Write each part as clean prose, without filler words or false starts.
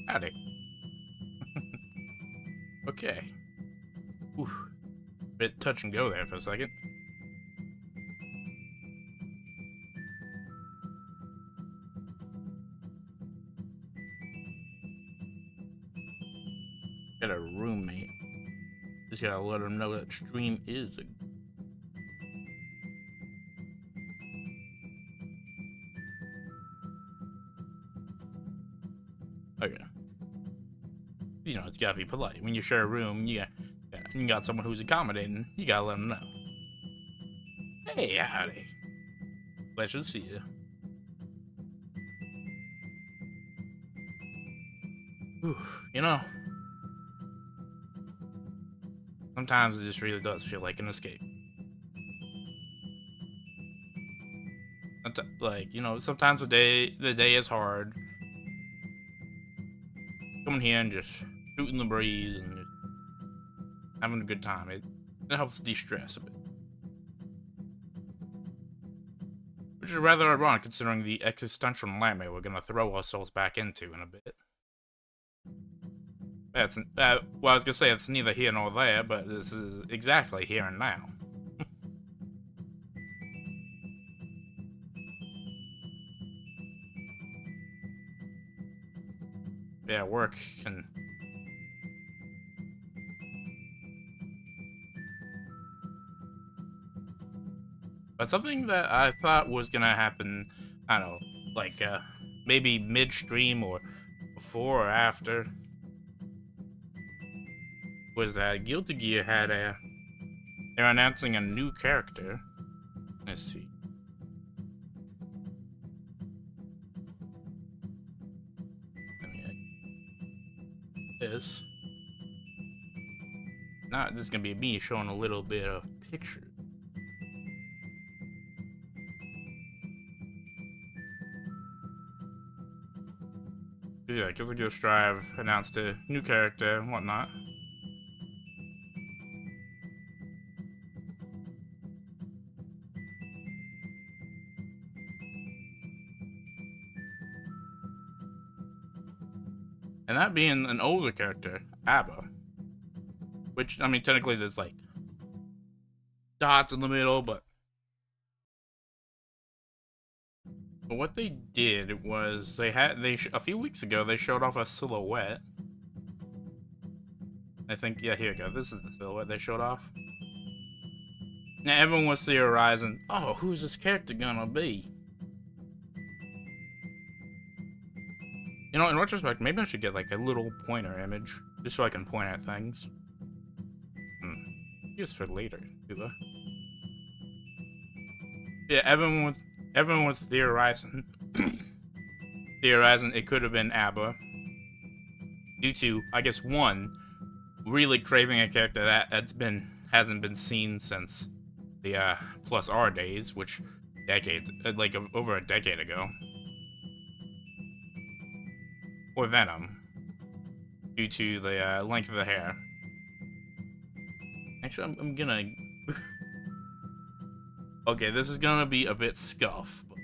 Howdy. Okay. Oof. Bit touch and go there for a second. Got a roommate. Just gotta let him know that stream is a... Okay. You know, it's gotta be polite. When you share a room, you got someone who's accommodating, you gotta let them know. Hey, howdy. Pleasure to see you. Whew, you know, sometimes it just really does feel like an escape. Like, you know, sometimes the day is hard. Coming here and just shooting the breeze and just having a good time. It helps de-stress a bit. Which is rather ironic considering the existential nightmare we're gonna throw ourselves back into in a bit. That's well, I was gonna say it's neither here nor there, but this is exactly here and now. Yeah, work can... But something that I thought was gonna happen, I don't know, like maybe midstream or before or after, was that Guilty Gear had they're announcing a new character. Let's see. This. Now this is gonna be me showing a little bit of pictures. Yeah, Guilty Gear Strive announced a new character and whatnot. And that being an older character, Abba. Which, I mean, technically there's like dots in the middle, but But what they did was a few weeks ago they showed off a silhouette. I think, yeah, here we go. This is the silhouette they showed off. Now everyone was theorizing, oh, who's this character gonna be? You know, in retrospect, maybe I should get like a little pointer image, just so I can point at things. Just for later, Tuba. Yeah, everyone was theorizing, theorizing it could have been Abba, due to, I guess, one, really craving a character hasn't been seen since the Plus R days, which like over a decade ago, or Venom, due to the length of the hair. Actually, I'm gonna. Okay, this is gonna be a bit scuff. But...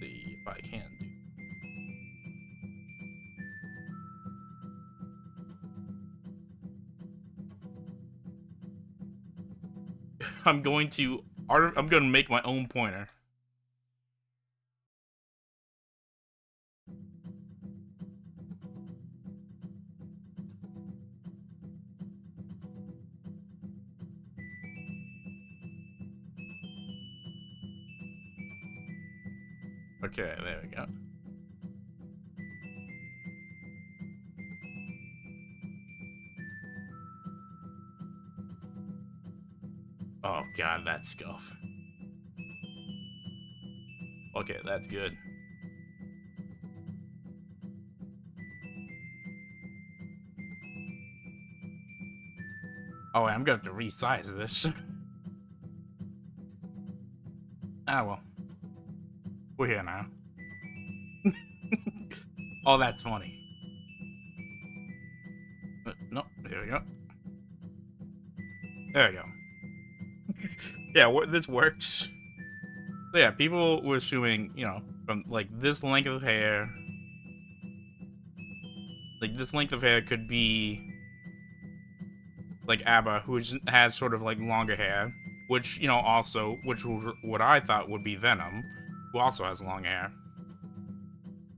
see if I can do. I'm gonna make my own pointer. Okay, there we go. Oh god, that's scuff. Okay, that's good. Oh, I'm gonna have to resize this. Ah, well. We're here now. Oh, that's funny. Nope, there we go. There we go. Yeah, this works. So yeah, people were assuming, you know, from like this length of hair, like this length of hair could be like Abba, who has sort of like longer hair, which, you know, also, which was what I thought would be Venom, who also has long hair.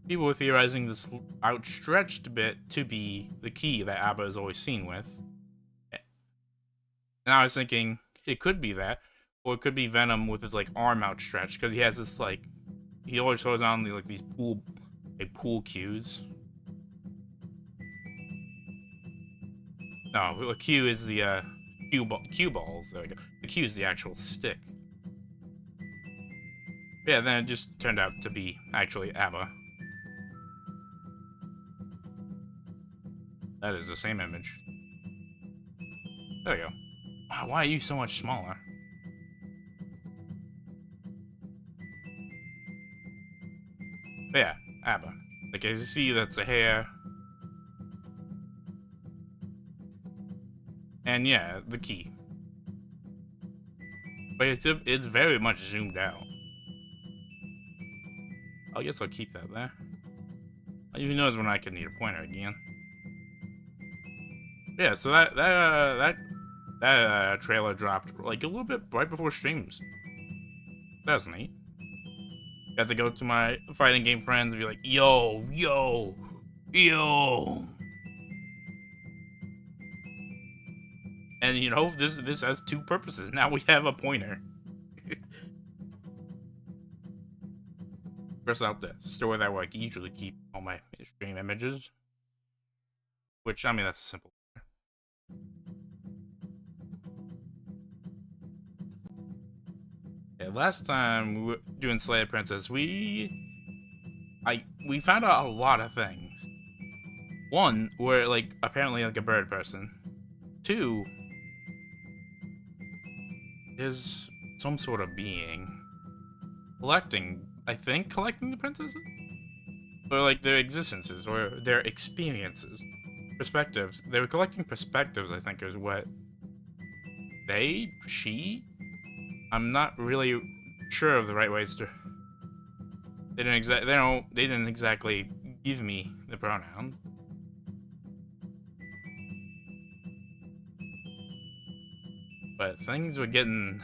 People were theorizing this outstretched bit to be the key that Abba is always seen with. And I was thinking it could be that, or it could be Venom with his like arm outstretched, because he has this like, he always throws on like these pool cues. No, the Q is the cue balls. There we go. The Q is the actual stick. Yeah, then it just turned out to be actually Abba. That is the same image. There we go. Wow, why are you so much smaller? But yeah, Abba. Like, as you see, that's a hair. And yeah, the key. But it's very much zoomed out. I guess I'll keep that there. Who knows when I could need a pointer again. Yeah, so that trailer dropped like a little bit right before streams. That was neat. Got to go to my fighting game friends and be like, yo, yo, yo. And you know, this has two purposes. Now we have a pointer. First out the store that where I usually keep all my stream images. Which, I mean, that's a simple. Yeah, last time we were doing Slayer Princess, we found out a lot of things. One, we're like apparently like a bird person. Two, there's some sort of being collecting the princesses? Or like their existences, or their experiences. Perspectives. They were collecting perspectives, I think, is what she? I'm not really sure of the right ways to... They didn't exactly give me the pronouns. But things were getting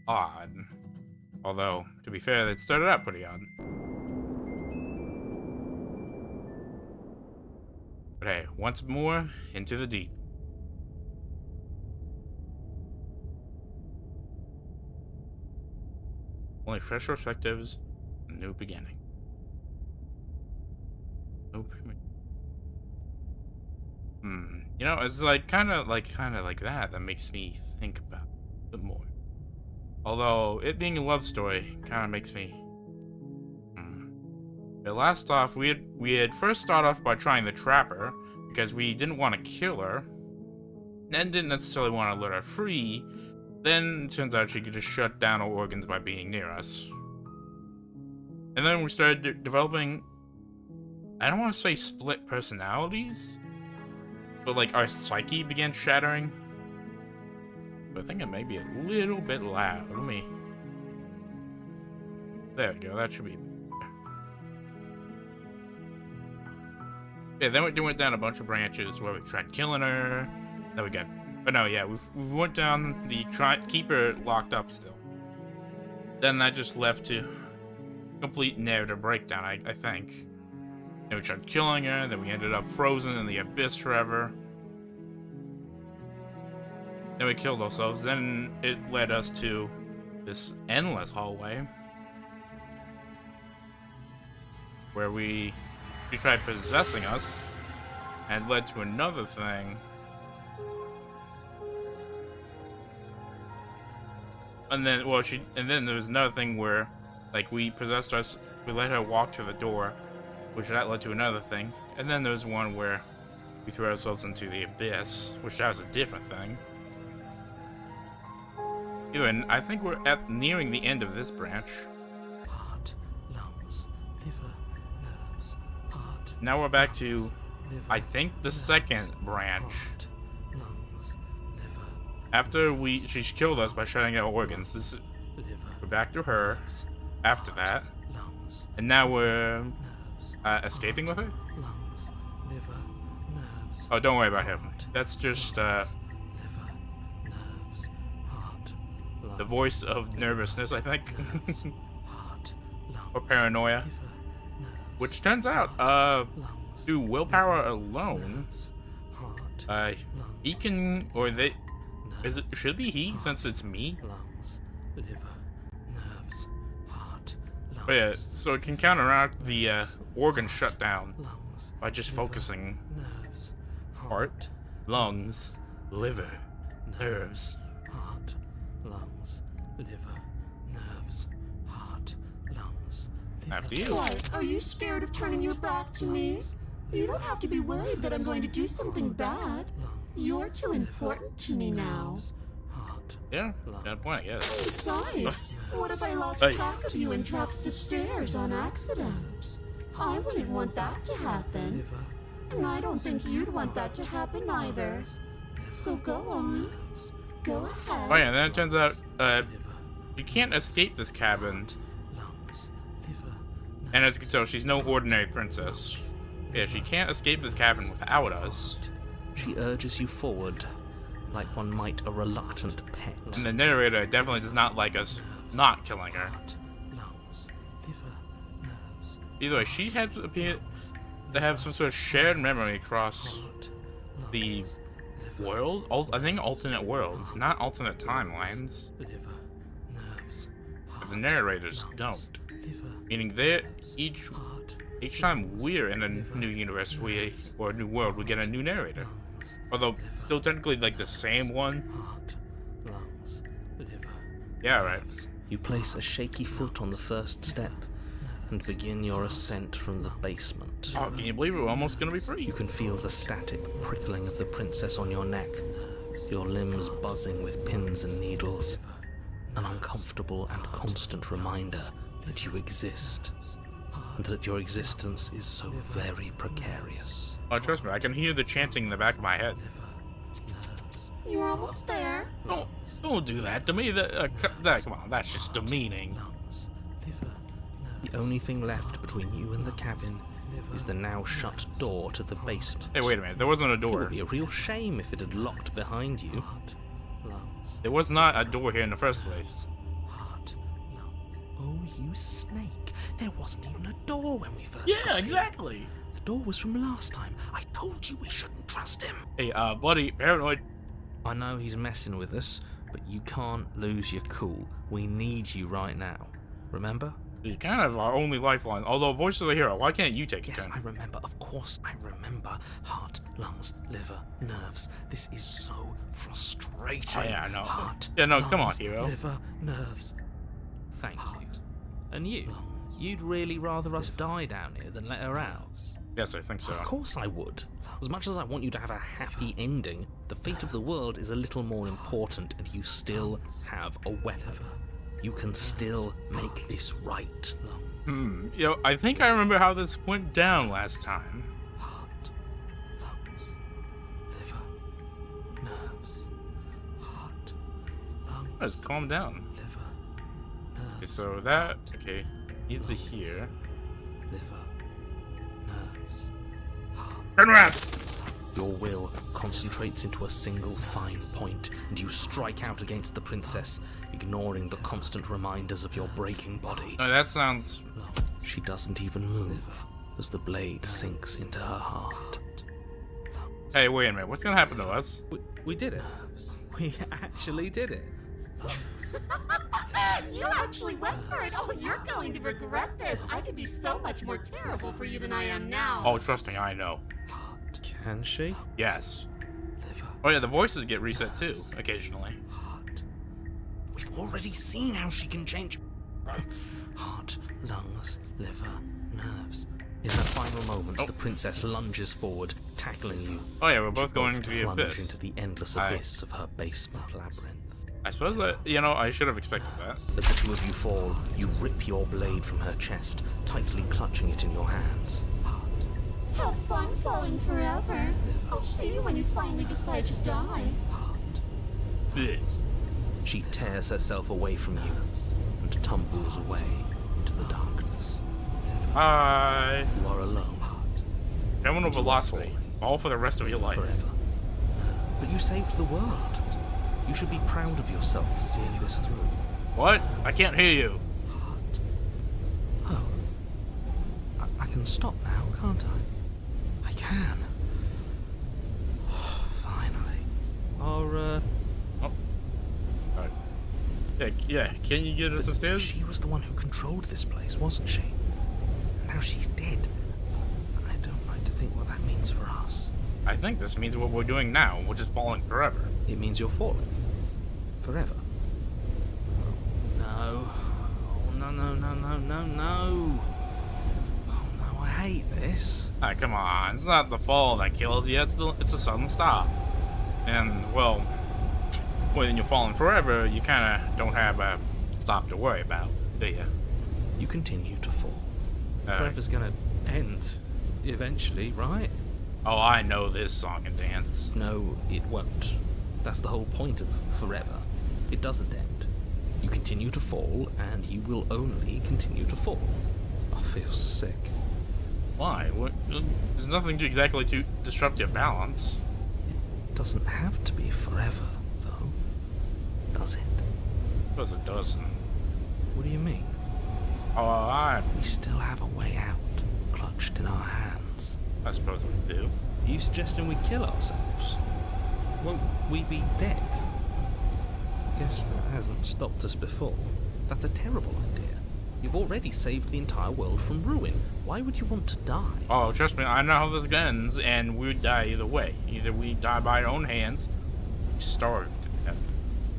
odd. Although, to be fair, they started out pretty odd. But hey, once more, into the deep. Only fresh perspectives, a new beginning. You know, it's like kind of like that makes me think about it a bit more. Although it being a love story kind of makes me. But last off, we had first started off by trying the trapper because we didn't want to kill her, and didn't necessarily want to let her free. Then it turns out she could just shut down our organs by being near us. And then we started developing, I don't want to say split personalities, but like our psyche began shattering. But I think it may be a little bit loud. Let me... There we go, that should be... Yeah, then we went down a bunch of branches where we tried killing her. Then we got... But no, yeah, we went down the keep her locked up still. Then that just left to complete narrative breakdown, I think. Then we tried killing her, then we ended up frozen in the abyss forever. Then we killed ourselves, then it led us to this endless hallway. Where she tried possessing us, and led to another thing. And then, well, then there was another thing where, like, we possessed us, we let her walk to the door, which that led to another thing. And then there was one where we threw ourselves into the abyss, which that was a different thing. And I think we're nearing the end of this branch. Heart, lungs, liver, nerves, heart. Now we're back to, I think, the second branch. After she's killed us by shutting out organs, we're back to her after that, and now we're escaping with her? Oh, don't worry about him. That's just the voice of nervousness, I think. Or paranoia. Which turns out, through willpower alone, he can, or they... should it be he, since it's me? Lungs, liver, nerves, heart, lungs, but yeah, so it can counteract the organ shutdown by just focusing. Nerves, Heart, lungs, liver, nerves. Heart, lungs, liver, nerves, heart, lungs, liver. After you. Why, are you scared of turning your back to me? You don't have to be worried that I'm going to do something bad. You're too important to me now. Yeah, got a point, I guess. Besides, what if I lost track of you and dropped the stairs on accident? I wouldn't want that to happen. And I don't think you'd want that to happen either. So go on. Go ahead. Oh yeah, and then it turns out, you can't escape this cabin. And as you can tell, she's no ordinary princess. Yeah, she can't escape this cabin without us. She urges you forward, like one might a reluctant pet. And the narrator definitely does not like us not killing her. Either way, she has appeared to have some sort of shared memory across the world. I think alternate worlds, not alternate timelines. But the narrators don't. Meaning each time we're in a new universe, or a new world, we get a new narrator. Although, still technically like the same one. Yeah, right. You place a shaky foot on the first step and begin your ascent from the basement. Oh, can you believe it? We're almost gonna be free. You can feel the static prickling of the princess on your neck, your limbs buzzing with pins and needles. An uncomfortable and constant reminder that you exist, and that your existence is so very precarious. Oh, trust me, I can hear the chanting in the back of my head. You're almost there. Don't do that to me. Come on, that's just demeaning. The only thing left between you and the cabin is the now shut door to the basement. Hey, wait a minute. There wasn't a door. It would be a real shame if it had locked behind you. There was not a door here in the first place. Heart, lung. Oh, you snake. There wasn't even a door when we first got Yeah, here. exactly. The door was from last time. I told you we shouldn't trust him. Hey, buddy, paranoid. I know he's messing with us, but you can't lose your cool. We need you right now. Remember? You're kind of our only lifeline. Although, voice of the hero, why can't you take a Yes, turn? I remember. Of course I remember. Heart, lungs, liver, nerves. This is so frustrating. Oh, yeah, I know. Heart, Yeah, no, come on, lungs, hero. liver, nerves. Thank you. And you? You'd really rather us die down here than let her out? Yes, I think so. Of course I would. As much as I want you to have a happy ending, the fate of the world is a little more important, and you still have a weapon. You can still make this right. You know, I think I remember how this went down last time. Heart, lungs, liver, nerves. Heart, lungs, Just calm down. liver, Okay, nerves. so that, okay, needs to hear. Liver, nerves. Turn around! Your will concentrates into a single fine point, and you strike out against the princess, ignoring the constant reminders of your breaking body. Oh, that sounds... She doesn't even move as the blade sinks into her heart. Hey, wait a minute, what's gonna happen to us? We did it. We actually did it. You actually went for it. Oh, you're going to regret this. I could be so much more terrible for you than I am now. Oh, trust me, I know. Can she? Yes. Liver, Oh yeah, the voices get reset too, occasionally. heart. We've already seen how she can change. Heart, lungs, liver, nerves. In her final moments, the princess lunges forward, tackling you. Oh yeah, we're both going to the plunge abyss. into the endless abyss of her basement labyrinth. I suppose that, you know, I should have expected that. As the two of you fall, you rip your blade from her chest, tightly clutching it in your hands. Have fun falling forever. I'll see you when you finally decide to die. Blech. She tears herself away from you and tumbles away into the darkness. Hi. You are alone Terminal velocity. All for the rest of your life. forever. But you saved the world. You should be proud of yourself for seeing this through. What? I can't hear you. Oh. I can stop now, can't I? I can. Finally. Oh. Alright. Yeah, can you get us upstairs? She was the one who controlled this place, wasn't she? Now she's dead. I don't like to think what that means for us. I think this means what we're doing now, which is falling forever. It means you're falling. Forever. No. Oh, no, no, no, no, no, no. Oh, no, I hate this. Ah, come on. It's not the fall that kills you, it's a sudden stop. And, well, when you're falling forever, you kind of don't have a stop to worry about, do you? You continue to fall. Forever's gonna end eventually, right? Oh, I know this song and dance. No, it won't. That's the whole point of forever. It doesn't end. You continue to fall, and you will only continue to fall. I feel sick. Why? What? There's nothing exactly to disrupt your balance. It doesn't have to be forever, though. Does it? Because it doesn't. What do you mean? Oh, We still have a way out, clutched in our hands. I suppose we do. Are you suggesting we kill ourselves? Won't we be dead? Guess that hasn't stopped us before. That's a terrible idea. You've already saved the entire world from ruin. Why would you want to die? Oh, trust me, I know how this ends, and we would die either way. Either we die by our own hands, we starve to death,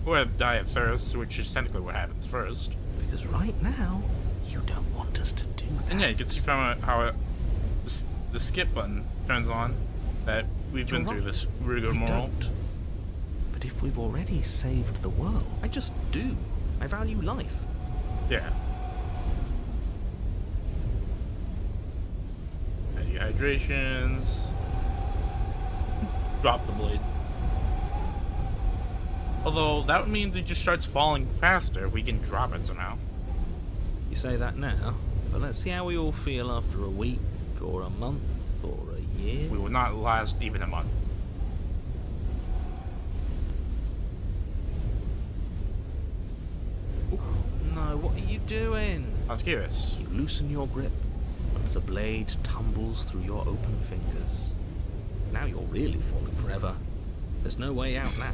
or die of thirst, which is technically what happens first. Because right now, you don't want us to do that. And yeah, you can see from how the skip button turns on that we've been through this rigmarole. Don't. But if we've already saved the world, I just do. I value life. Yeah. Dehydrations. Drop the blade. Although that means it just starts falling faster if we can drop it somehow. You say that now, but let's see how we all feel after a week, or a month, or a year. We will not last even a month. no, what are you doing? I was curious. You loosen your grip, and the blade tumbles through your open fingers. Now you're really falling forever. There's no way out now.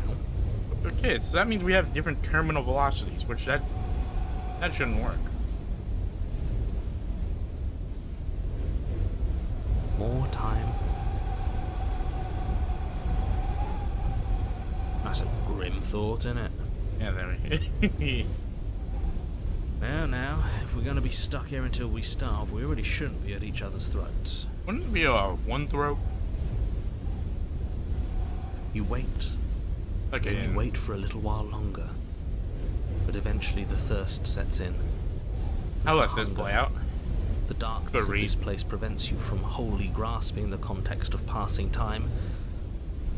Okay, so that means we have different terminal velocities, which that shouldn't work. More time. That's a grim thought, isn't it? Yeah, there we go. Now, if we're going to be stuck here until we starve, we really shouldn't be at each other's throats. Wouldn't it be a one throat? You wait. Okay. Then you wait for a little while longer. But eventually the thirst sets in. I'll let this play out. The darkness of this place prevents you from wholly grasping the context of passing time.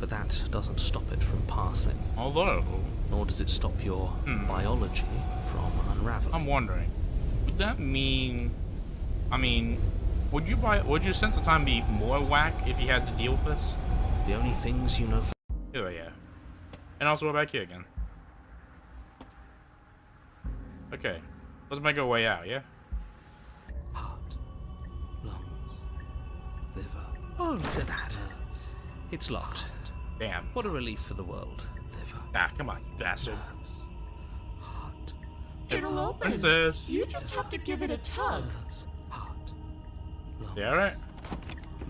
But that doesn't stop it from passing. Although, Nor does it stop your biology from unraveling. I'm wondering, would that mean? I mean, would your sense of time be more whack if you had to deal with this? The only things you know for Yeah. And also we're back here again. Okay. Let's make our way out, yeah? heart, lungs, liver. Oh, look at that. It's locked. Damn. What a relief for the world. Liver, Ah, come on, you bastard. nerves, heart. It'll open. Princess. You just have to give it a tug. Nerves, heart, lungs, Yeah, alright.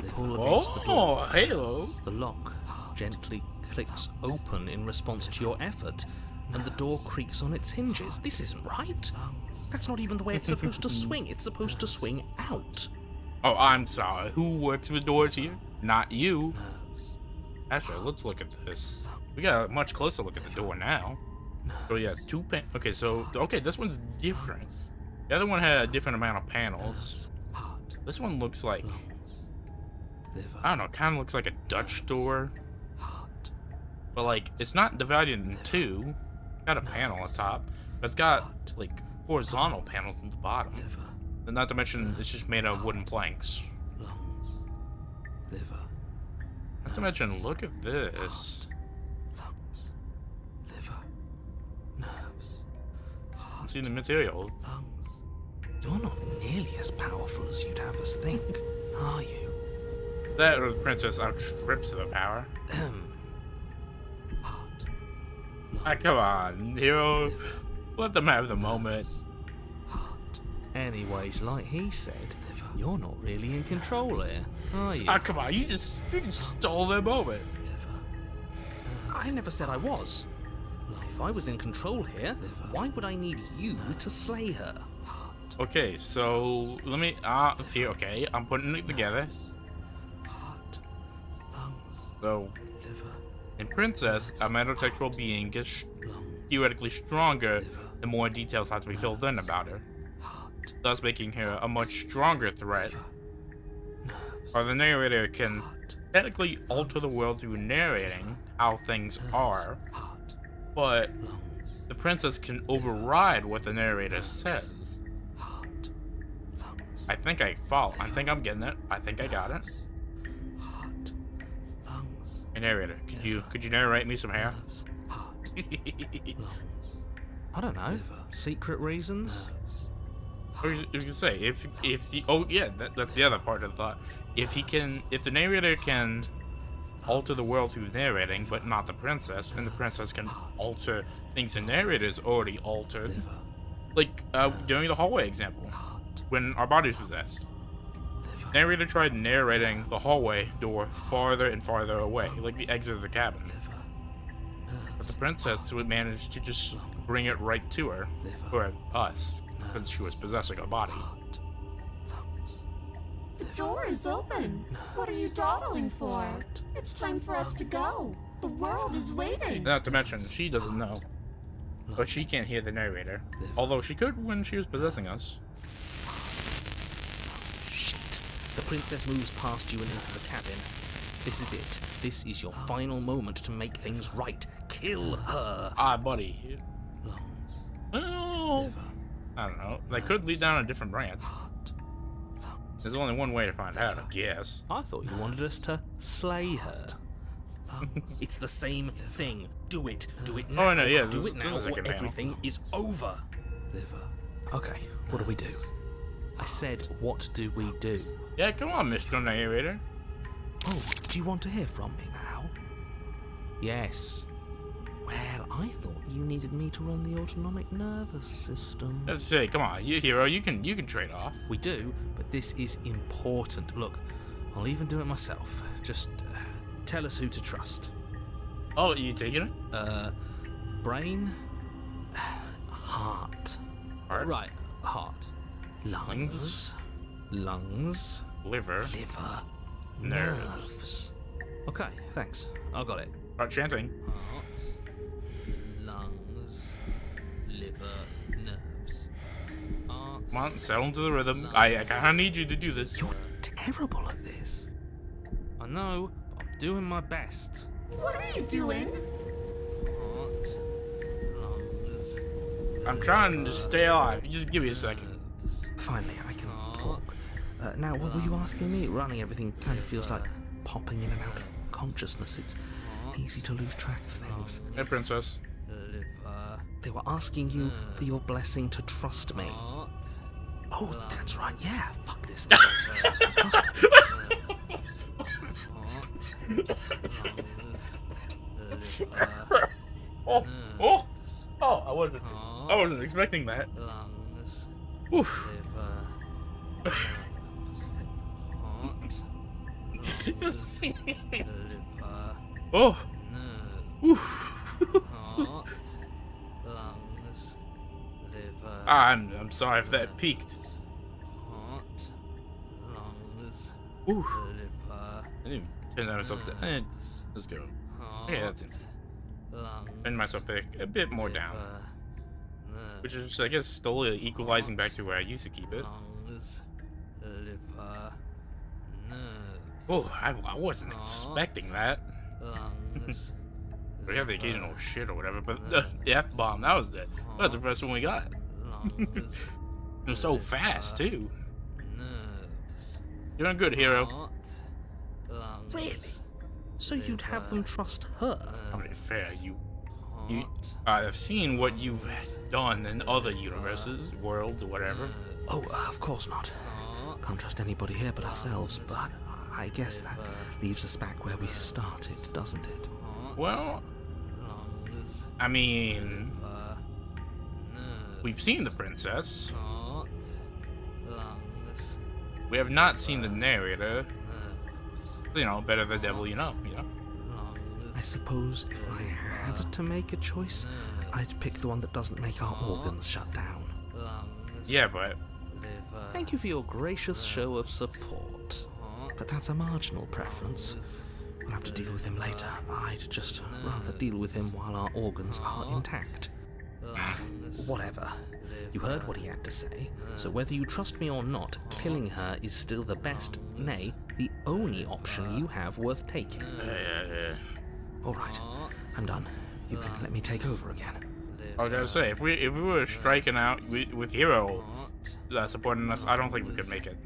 pull against the door. Oh, hello. The lock gently clicks open in response to your effort, and the door creaks on its hinges. This isn't right. That's not even the way it's supposed to swing. It's supposed to swing out. Oh, I'm sorry. Who works with doors here? Not you. Actually, let's look at this. We got a much closer look at the door now. So yeah, okay, this one's different. The other one had a different amount of panels. This one looks like, I don't know, kind of looks like a Dutch door. But like, it's not divided in two. It's got a panel on top. But it's got like horizontal panels at the bottom. And not to mention, it's just made of wooden planks. Lungs, liver, Not to mention, look at this. lungs, liver, nerves, See the material. lungs. You're not nearly as powerful as you'd have us think, are you? That or the princess outstrips the power. Heart, Ah, come on, hero. Let them have the moment. heart, Anyways, like he said, you're not really in control here, are you? Ah, come on, you just stole their moment. I never said I was. If I was in control here, why would I need you to slay her? Okay, so let me. Here, okay, I'm putting it together. heart, lungs, So, liver, in Princess, a metatextual being gets lungs, theoretically stronger the more details have to be filled in about her, heart, thus making her a much stronger threat. nerves, Or the narrator can heart, technically alter the world through narrating how things are, heart, but lungs, the princess can override what the narrator says. heart, lungs, I think I follow. I think I'm getting it. I think I got it. heart, lungs, Hey, narrator, could you narrate me some hair? nerves, heart, lungs, I don't know. Secret reasons? nerves, Or you can say if the that's the other part of the thought. If the narrator can alter the world through narrating, but not the princess, and the princess can alter things the narrator's already altered, like during the hallway example, when our bodies possessed. Narrator tried narrating the hallway door farther and farther away, like the exit of the cabin. But the princess would manage to just bring it right to her, or us, because she was possessing our body. The door is open. What are you dawdling for? It's time for us to go. The world is waiting. Not to mention, she doesn't know. But she can't hear the narrator. Although she could when she was possessing us. Shit. The princess moves past you and into the cabin. This is it. This is your final moment to make things right. Kill her. Ah, buddy. Well, I don't know. They could lead down a different branch. There's only one way to find out, I guess. I thought you wanted us to slay her. It's the same thing. Do it. Do it now. Oh, no, yeah, Do this it now is a or good panel. everything is over. Okay, what do we do? I said, what do we do? Yeah, come on, Mr. Narrator. Oh, do you want to hear from me now? Yes. Well, I thought you needed me to run the autonomic nervous system. Let's say, come on, you hero, you can trade off. We do, but this is important. Look, I'll even do it myself. Just tell us who to trust. Oh, you taking it? Brain, heart. Heart? Right, heart. Lungs. Lungs. Liver. Liver. Nerves. Nerves. Okay, thanks. I got it. Start chanting. Heart. Lungs. Liver. Nerves. Heart. Come on, settle into the rhythm. I kind of need you to do this. You're terrible at this. I know, but I'm doing my best. What are you doing? Heart. Lungs. I'm trying to stay alive. You just give me a second. Finally, I can talk. Now, what were you asking me? Running everything kind of feels like popping in and out of consciousness. It's easy to lose track of things. Hey, princess. They were asking you for your blessing to trust me. Oh, that's right. Yeah, fuck this guy. Oh! I wasn't expecting that. Lungs. Oof. Liver. Heart. Lungs. Liver. Oh! Nerves. Oof. Heart. Lungs. Liver. I'm sorry if that peaked. Heart. Lungs. Oof. Liver. I need to turn myself down. Let's go. Okay, that's it. Turn myself back a bit more down. Which is, I guess, slowly equalizing back to where I used to keep it. Oh, I wasn't expecting that. We have the occasional shit or whatever, but the F-bomb, that was the first one we got. It was so fast, too. You're doing good, hero. Really? So you'd have them trust her? I mean, fair, I've seen what you've done in other universes, worlds, or whatever. Oh, of course not. Can't trust anybody here but ourselves, but I guess that leaves us back where we started, doesn't it? Well, I mean, we've seen the princess. We have not seen the narrator. You know, better the devil you know. I suppose if I had to make a choice, I'd pick the one that doesn't make our organs shut down. Yeah, but... Thank you for your gracious show of support. But that's a marginal preference. We'll have to deal with him later. I'd just rather deal with him while our organs are intact. Whatever. You heard what he had to say, so whether you trust me or not, killing her is still the best, nay, the only option you have worth taking. Yeah. Alright, I'm done. You can let me take over again. I was gonna say, if we were striking out with Hero supporting us, I don't think we could make it.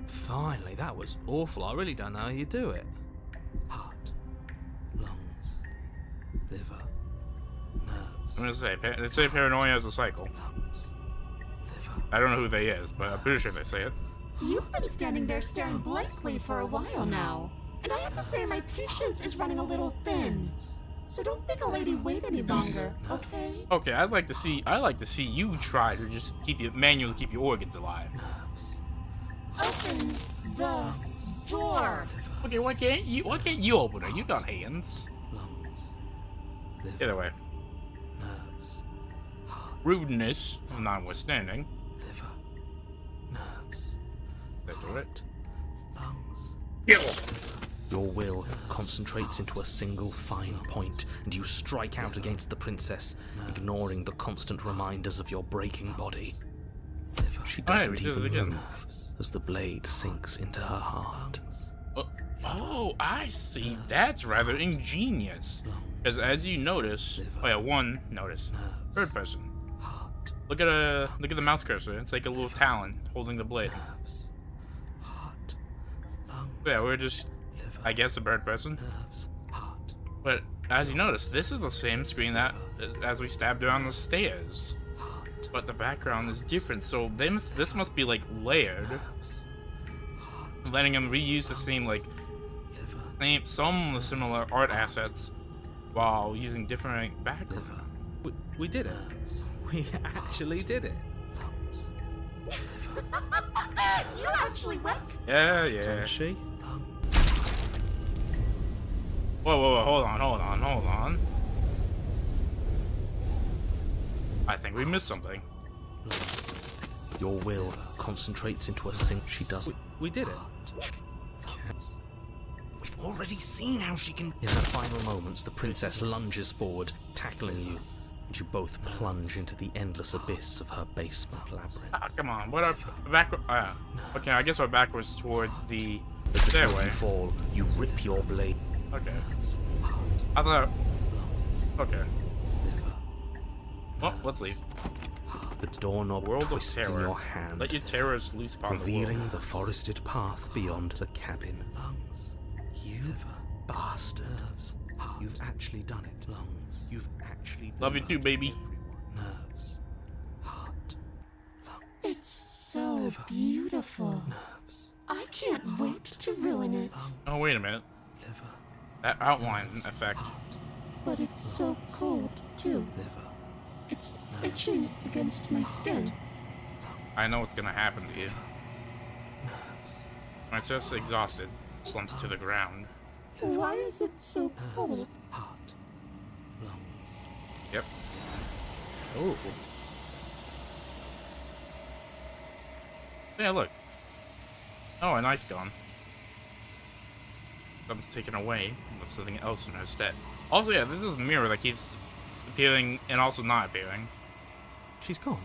Finally, that was awful. I really don't know how you do it. Heart, lungs, liver, nerves. I'm gonna say, they say paranoia is a cycle. Lungs, liver. I don't know who they is, but I'm pretty sure they say it. You've been standing there staring blankly for a while now. And I have to say my patience is running a little thin. So don't make a lady wait any longer, okay? Okay, I'd like to see you try to just manually keep your organs alive. Open the door. Okay, why can't you open it? You got hands. Lungs, liver, Get away. nerves, heart, Rudeness notwithstanding. liver, nerves, They do it. lungs. Kill. Your will concentrates into a single fine point, and you strike out against the princess, ignoring the constant reminders of your breaking body. She doesn't even move as the blade sinks into her heart. Oh, I see. That's rather ingenious. Because as you notice, notice, third person. Look at the mouse cursor. It's like a little talon holding the blade. Yeah, we're just, I guess, a bird person. But as you notice, this is the same screen that as we stabbed down the stairs. but the background is different, so this must be like layered, letting them reuse the same some similar art assets while using different background. We did it. We actually did it. You actually went. Yeah. Don't she? Whoa, hold on. I think we missed something. Your will concentrates into a sink. She does. We did it. We've already seen how she can. In her final moments, the princess lunges forward, tackling you, and you both plunge into the endless abyss of her basement labyrinth. Ah, come on. What up? Okay, I guess we're backwards towards the As stairway. you fall, you rip your blade. Okay. I thought. Okay. Well, let's leave. The doorknob World of twists in terror. your hand, Let your terrors loose upon the revealing world. the forested path beyond the cabin. You bastard. You've actually done it. You've actually Love you too, baby. Nerves. Heart. It's so beautiful. I can't wait to ruin it. Oh, wait a minute. Liver. That outline effect. But it's so cold, too. Liver. It's itching against my skin. I know what's gonna happen to you. When it's just exhausted, slumps to the ground. Why is it so cold? Heart. Lungs. Yep. Oh. Yeah, look. Oh, an ice gone. Something's taken away with something else in her stead. Also, yeah, this is a mirror that keeps appearing and also not appearing. She's gone.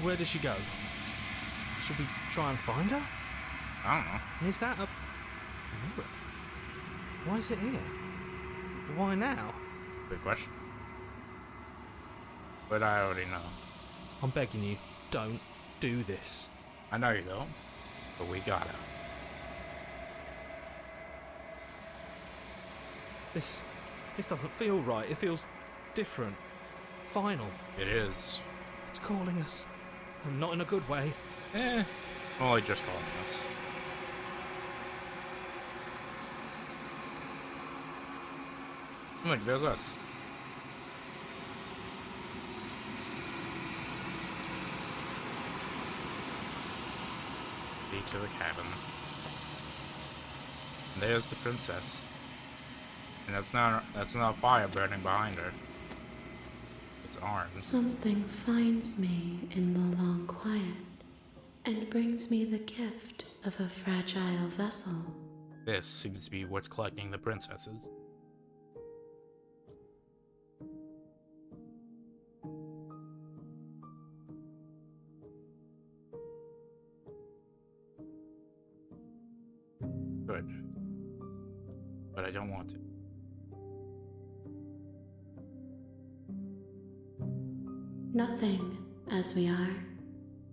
Where did she go? Should we try and find her? I don't know. And is that a mirror? Why is it here? Why now? Good question. But I already know. I'm begging you, don't do this. I know you don't, but we gotta. This doesn't feel right. It feels different. Final. It is. It's calling us. And not in a good way. Well, I just calling us. Look, there's us. Lead to the cabin. And there's the princess. And that's not a fire burning behind her. It's arms. Something finds me in the long quiet and brings me the gift of a fragile vessel. This seems to be what's collecting the princesses. Good. But I don't want to. Nothing as we are,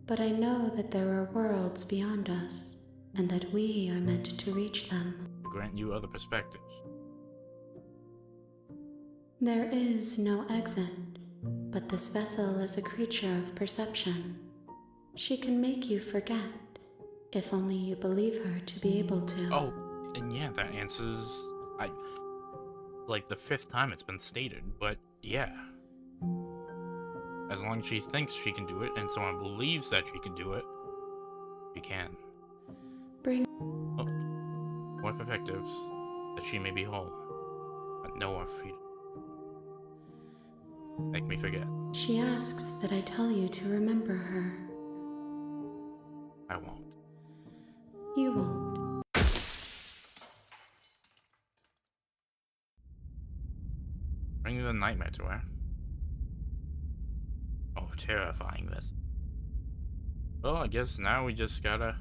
but I know that there are worlds beyond us and that we are meant to reach them. To grant you other perspectives. There is no exit, but this vessel is a creature of perception. She can make you forget, if only you believe her to be able to. Oh, and yeah, that answers... like the 5th time it's been stated, but yeah. As long as she thinks she can do it, and someone believes that she can do it, she can. Bring More perspectives, that she may be whole, but no more freedom. Make me forget. She asks that I tell you to remember her. I won't. You won't. Bring the nightmare to her. Oh, terrifying this. Well, I guess now we just gotta...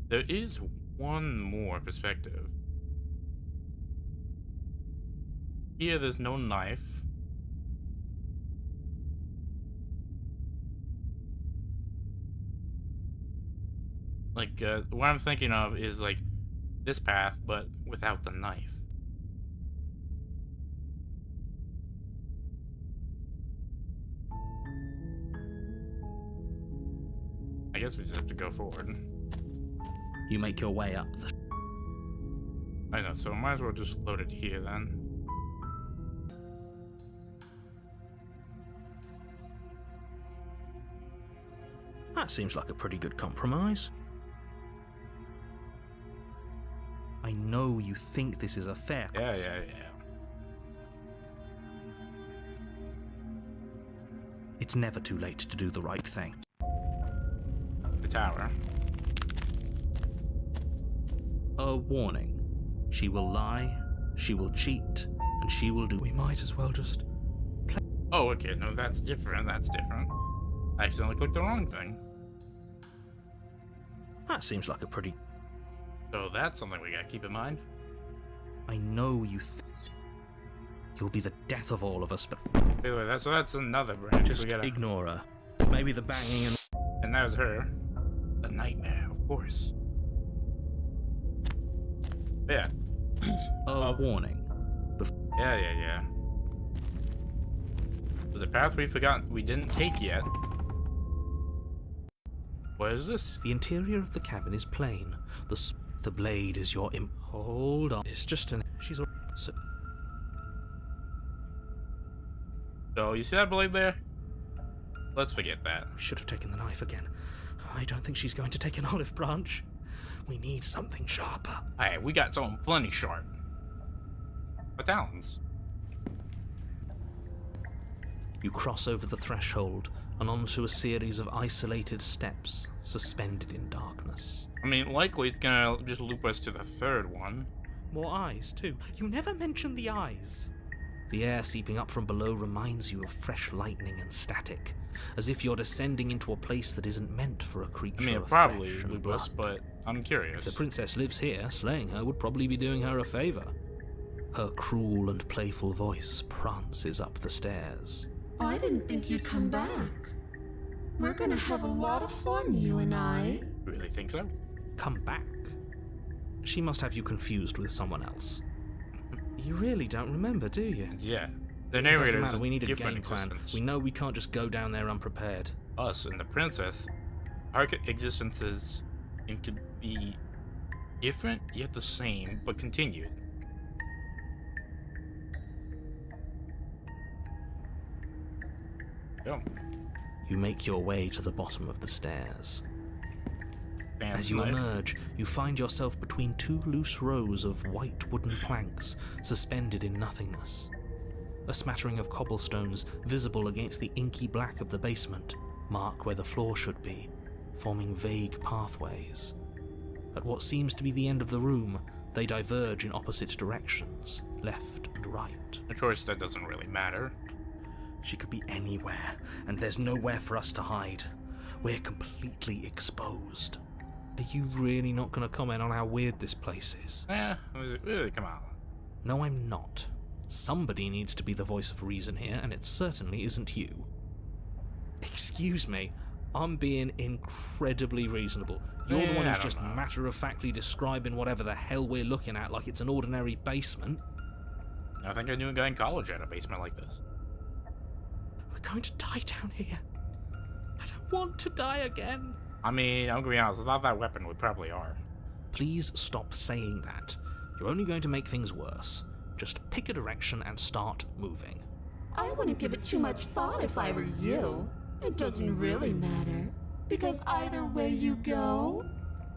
There is one more perspective. Here, there's no knife. Like, what I'm thinking of is, like, this path, but without the knife. I guess we just have to go forward. You make your way up the... I know, so I might as well just load it here then. That seems like a pretty good compromise. I know you think this is a fair... Yeah. It's never too late to do the right thing. The tower. A warning. She will lie, she will cheat, and she will do... We might as well just... Oh, okay, no, that's different, that's different. I accidentally clicked the wrong thing. That seems like a pretty... So that's something we gotta keep in mind. I know you you'll be the death of all of us, but... Anyway, that's another branch. Just ignore her. Maybe the banging and... And that was her. A nightmare, of course. Yeah. A warning. Yeah. So the path we forgot we didn't take yet. What is this? The interior of the cabin is plain. The blade is your Hold on. It's just an... She's... So, you see that blade there? Let's forget that. We should have taken the knife again. I don't think she's going to take an olive branch. We need something sharper. Hey, we got something plenty sharp. What talons? You cross over the threshold and onto a series of isolated steps suspended in darkness. I mean, likely it's gonna just loop us to the third one. More eyes, too. You never mention the eyes. The air seeping up from below reminds you of fresh lightning and static, as if you're descending into a place that isn't meant for a creature I mean, of it probably flesh and loop us, blood. but I'm curious. If the princess lives here, slaying her would probably be doing her a favor. Her cruel and playful voice prances up the stairs. I didn't think you'd come back. We're gonna have a lot of fun, you and I. You really think so? Come back? She must have you confused with someone else. You really don't remember, do you? Yeah. The It narrator doesn't is matter, we need a different game plan. existence. We know we can't just go down there unprepared. Us and the princess, our existences could be different yet the same, but continued. Go. You make your way to the bottom of the stairs. As you Knife. emerge, you find yourself between two loose rows of white wooden planks suspended in nothingness. A smattering of cobblestones visible against the inky black of the basement mark where the floor should be, forming vague pathways. At what seems to be the end of the room, they diverge in opposite directions, left and right. A choice that doesn't really matter. She could be anywhere, and there's nowhere for us to hide. We're completely exposed. Are you really not going to comment on how weird this place is? Really, come on. No, I'm not. Somebody needs to be the voice of reason here, and it certainly isn't you. Excuse me, I'm being incredibly reasonable. You're the one who's just matter-of-factly describing whatever the hell we're looking at like it's an ordinary basement. I think I knew a guy in college had a basement like this. We're going to die down here. I don't want to die again. I mean, I'm gonna be honest, without that weapon, we probably are. Please stop saying that. You're only going to make things worse. Just pick a direction and start moving. I wouldn't give it too much thought if I were you. It doesn't really matter, because either way you go,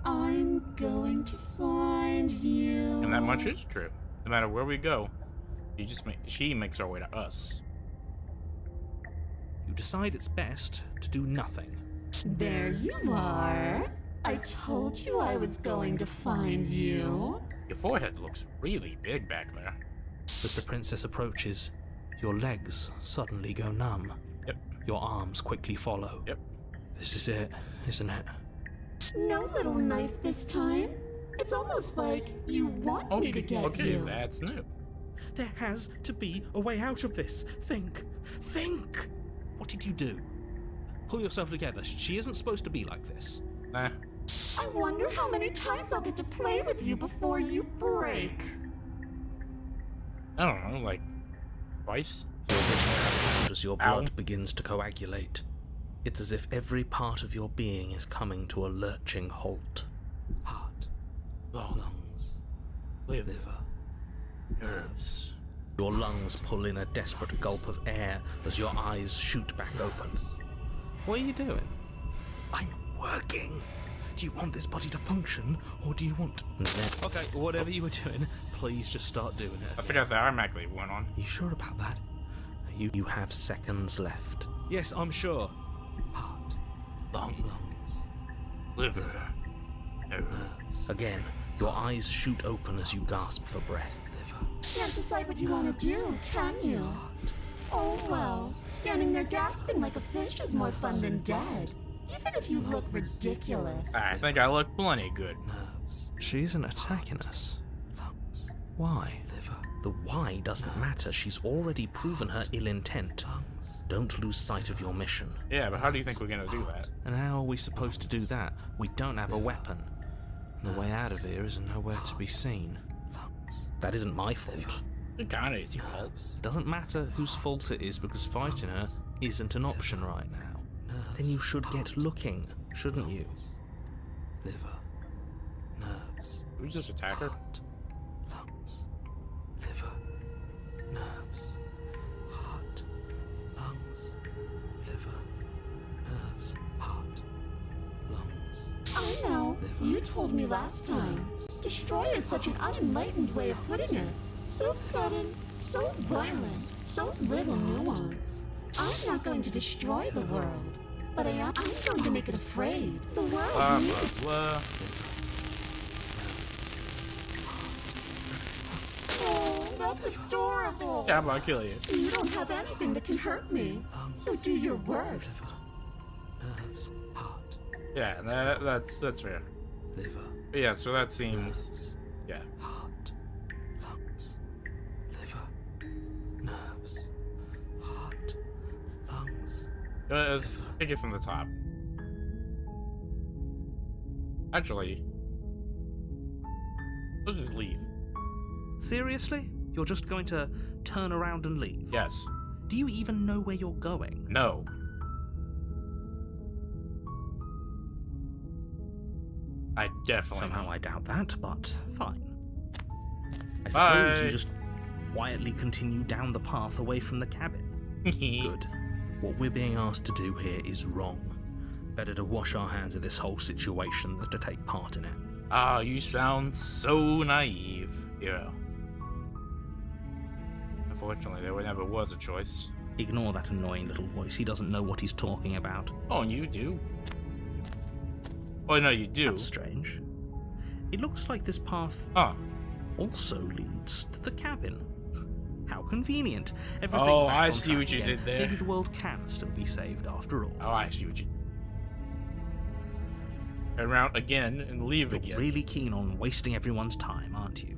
I'm going to find you. And that much is true. No matter where we go, she makes her way to us. You decide it's best to do nothing. There you are. I told you I was going to find you. Your forehead looks really big back there. As the princess approaches, your legs suddenly go numb. Yep. Your arms quickly follow. Yep. This is it, isn't it? No little knife this time. It's almost like you want me to get okay, you. that's new. There has to be a way out of this. Think! Think! What did you do? Pull yourself together. She isn't supposed to be like this. Nah. I wonder how many times I'll get to play with you before you break. I don't know, like twice? As your blood begins to coagulate, It's as if every part of your being is coming to a lurching halt. Heart, lungs, liver, nerves. Your lungs pull in a desperate gulp of air as your eyes shoot back open. What are you doing? I'm working. Do you want this body to function, or do you want... Okay, whatever you were doing, please just start doing it. I forgot the arm actually went on. You sure about that? You have seconds left. Yes, I'm sure. Heart, lungs, Liver, nerves. Again, your eyes shoot open as you gasp for breath. Can't decide what you want to do, can you? Oh well, standing there gasping like a fish is more fun than dead. Even if you look ridiculous. I think I look plenty good. She isn't attacking us. Why? The why doesn't matter. She's already proven her ill intent. Don't lose sight of your mission. Yeah, but how do you think we're gonna do that? And how are we supposed to do that? We don't have a weapon. The way out of here is nowhere to be seen. That isn't my fault. It kinda is your fault. Doesn't matter whose fault it is because fighting her isn't an option right now. Then you should get looking, shouldn't you? Liver, nerves. We just attack her? Lungs, liver, nerves, heart, lungs, liver, nerves, heart, lungs. I know. You told me last time. Destroy is such an unenlightened way of putting it. So sudden, so violent, so little nuance. I'm not going to destroy the world, but I'm going to make it afraid. The world needs... Oh, that's adorable. Yeah, I'm gonna kill you. You don't have anything that can hurt me, so do your worst. Nerves, heart, Yeah, that's fair. liver, But yeah, so that seems... Yeah. heart, lungs, liver, nerves, heart, lungs. Let's pick it from the top. Actually, let's just leave. Seriously? You're just going to turn around and leave? Yes. Do you even know where you're going? No. I definitely Somehow I doubt that, but fine. I Bye. suppose you just quietly continue down the path away from the cabin. Good. What we're being asked to do here is wrong. Better to wash our hands of this whole situation than to take part in it. Ah, you sound so naive, hero. Unfortunately, there never was a choice. Ignore that annoying little voice. He doesn't know what he's talking about. Oh, and you do. Oh, no, you do. That's strange. It looks like this path Huh. also leads to the cabin. How convenient. Everything's Oh, back I on see track what you again. did there. Maybe the world can still be saved after all. Oh, I see what you... Turn around again and leave You're again. really keen on wasting everyone's time, aren't you?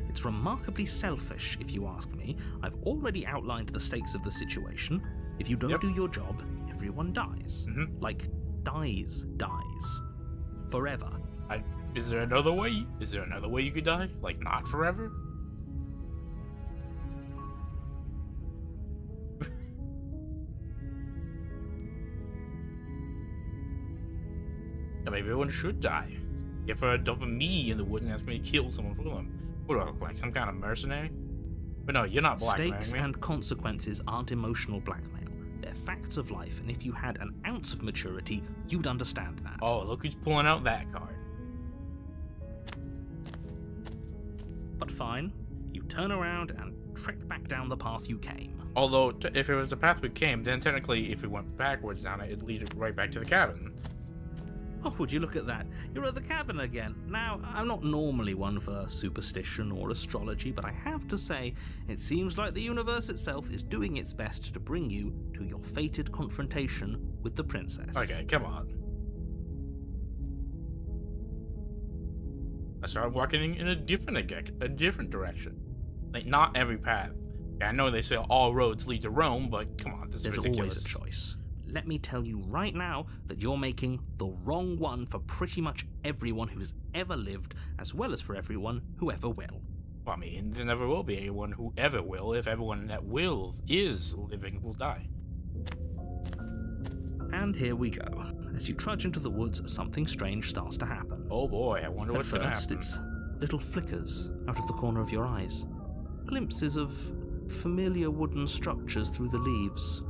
It's remarkably selfish, if you ask me. I've already outlined the stakes of the situation. If you don't do your job, everyone dies. Like, dies. Forever. Is there another way? Is there another way you could die? Like, not forever? Yeah, maybe everyone should die. If I dump me in the woods and ask me to kill someone for them. What do I look like? Some kind of mercenary? But no, you're not blackmailing Stakes me. and consequences aren't emotional blackmail. They're facts of life, and if you had an ounce of maturity, you'd understand that. Oh, look who's pulling out that card. But fine, you turn around and trek back down the path you came. Although, if it was the path we came, then technically, if we went backwards down it, it'd lead right back to the cabin. Oh, would you look at that? You're at the cabin again. Now, I'm not normally one for superstition or astrology, but I have to say, it seems like the universe itself is doing its best to bring you to your fated confrontation with the princess. Okay, come on. I started walking in a different direction. Like, not every path. Yeah, I know they say all roads lead to Rome, but come on, this is There's ridiculous. always a choice. Let me tell you right now that you're making the wrong one for pretty much everyone who's ever lived, as well as for everyone who ever will. Well, I mean, there never will be anyone who ever will, if everyone that is living will die. And here we go. As you trudge into the woods, something strange starts to happen. Oh boy, I wonder what's gonna happen. At first, it's little flickers out of the corner of your eyes. Glimpses of familiar wooden structures through the leaves.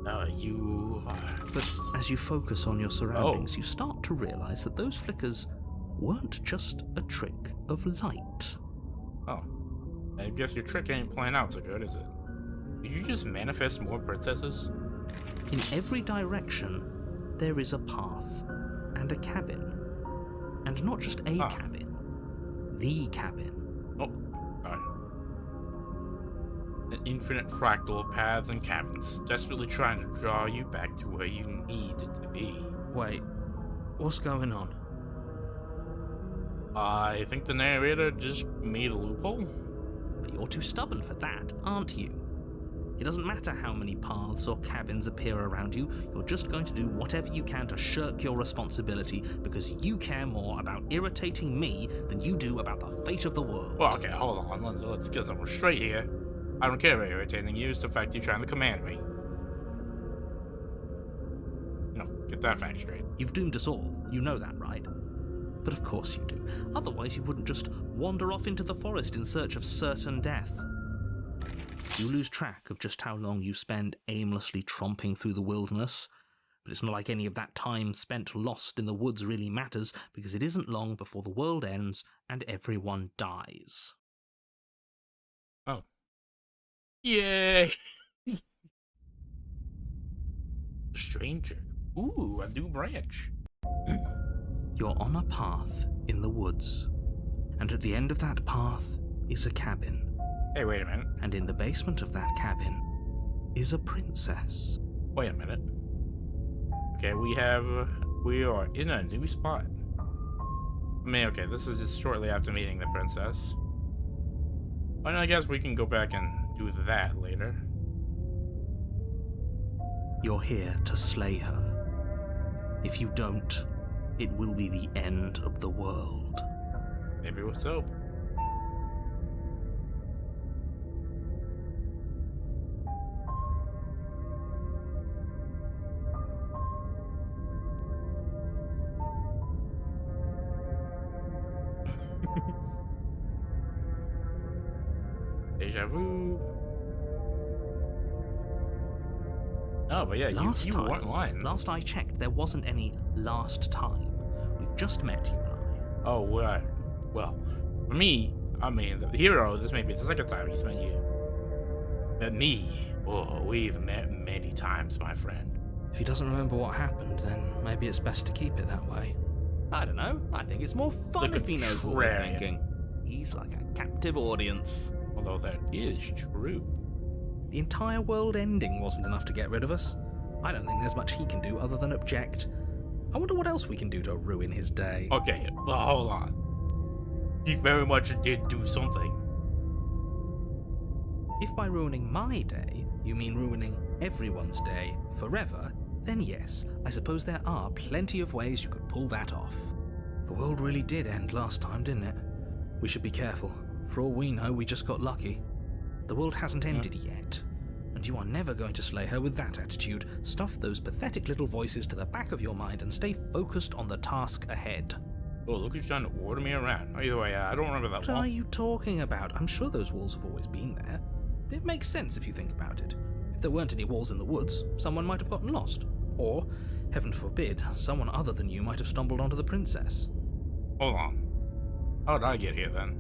But as you focus on your surroundings, you start to realize that those flickers weren't just a trick of light. Oh. I guess your trick ain't playing out so good, is it? Did you just manifest more princesses? In every direction, there is a path and a cabin. And not just a cabin, the cabin. Oh, God. An infinite fractal of paths and cabins, desperately trying to draw you back to where you need to be. Wait, what's going on? I think the narrator just made a loophole. But you're too stubborn for that, aren't you? It doesn't matter how many paths or cabins appear around you, you're just going to do whatever you can to shirk your responsibility because you care more about irritating me than you do about the fate of the world. Well, okay, hold on, let's get something straight here. I don't care about irritating you, it's the fact you're trying to command me. No, get that fact straight. You've doomed us all, you know that, right? But of course you do. Otherwise you wouldn't just wander off into the forest in search of certain death. You lose track of just how long you spend aimlessly tromping through the wilderness, but it's not like any of that time spent lost in the woods really matters, because it isn't long before the world ends and everyone dies. Oh. Yay! The stranger. Ooh, a new branch. You're on a path in the woods, and at the end of that path is a cabin. Hey, wait a minute. And in the basement of that cabin is a princess. Wait a minute. Okay, we are in a new spot. I mean, okay, this is just shortly after meeting the princess. Well, I guess we can go back and do that later. You're here to slay her. If you don't, it will be the end of the world. Maybe so. Deja vu. Oh, but yeah, you weren't lying. Last I checked, there wasn't any last time. We've just met, you and I. Oh, well, for me, I mean, the hero, this may be the second time he's met you. But me, oh, we've met many times, my friend. If he doesn't remember what happened, then maybe it's best to keep it that way. I don't know. I think it's more fun if he knows what we're thinking. He's like a captive audience. Although that is true. The entire world ending wasn't enough to get rid of us. I don't think there's much he can do other than object. I wonder what else we can do to ruin his day. Okay, but hold on. He very much did do something. If by ruining my day, you mean ruining everyone's day forever, then yes, I suppose there are plenty of ways you could pull that off. The world really did end last time, didn't it? We should be careful. For all we know, we just got lucky. The world hasn't ended yet, and you are never going to slay her with that attitude. Stuff those pathetic little voices to the back of your mind and stay focused on the task ahead. Oh, look who's trying to order me around. Either way, I don't remember that wall. What are you talking about? I'm sure those walls have always been there. It makes sense if you think about it. If there weren't any walls in the woods, someone might have gotten lost. Or, heaven forbid, someone other than you might have stumbled onto the princess. Hold on. How did I get here then?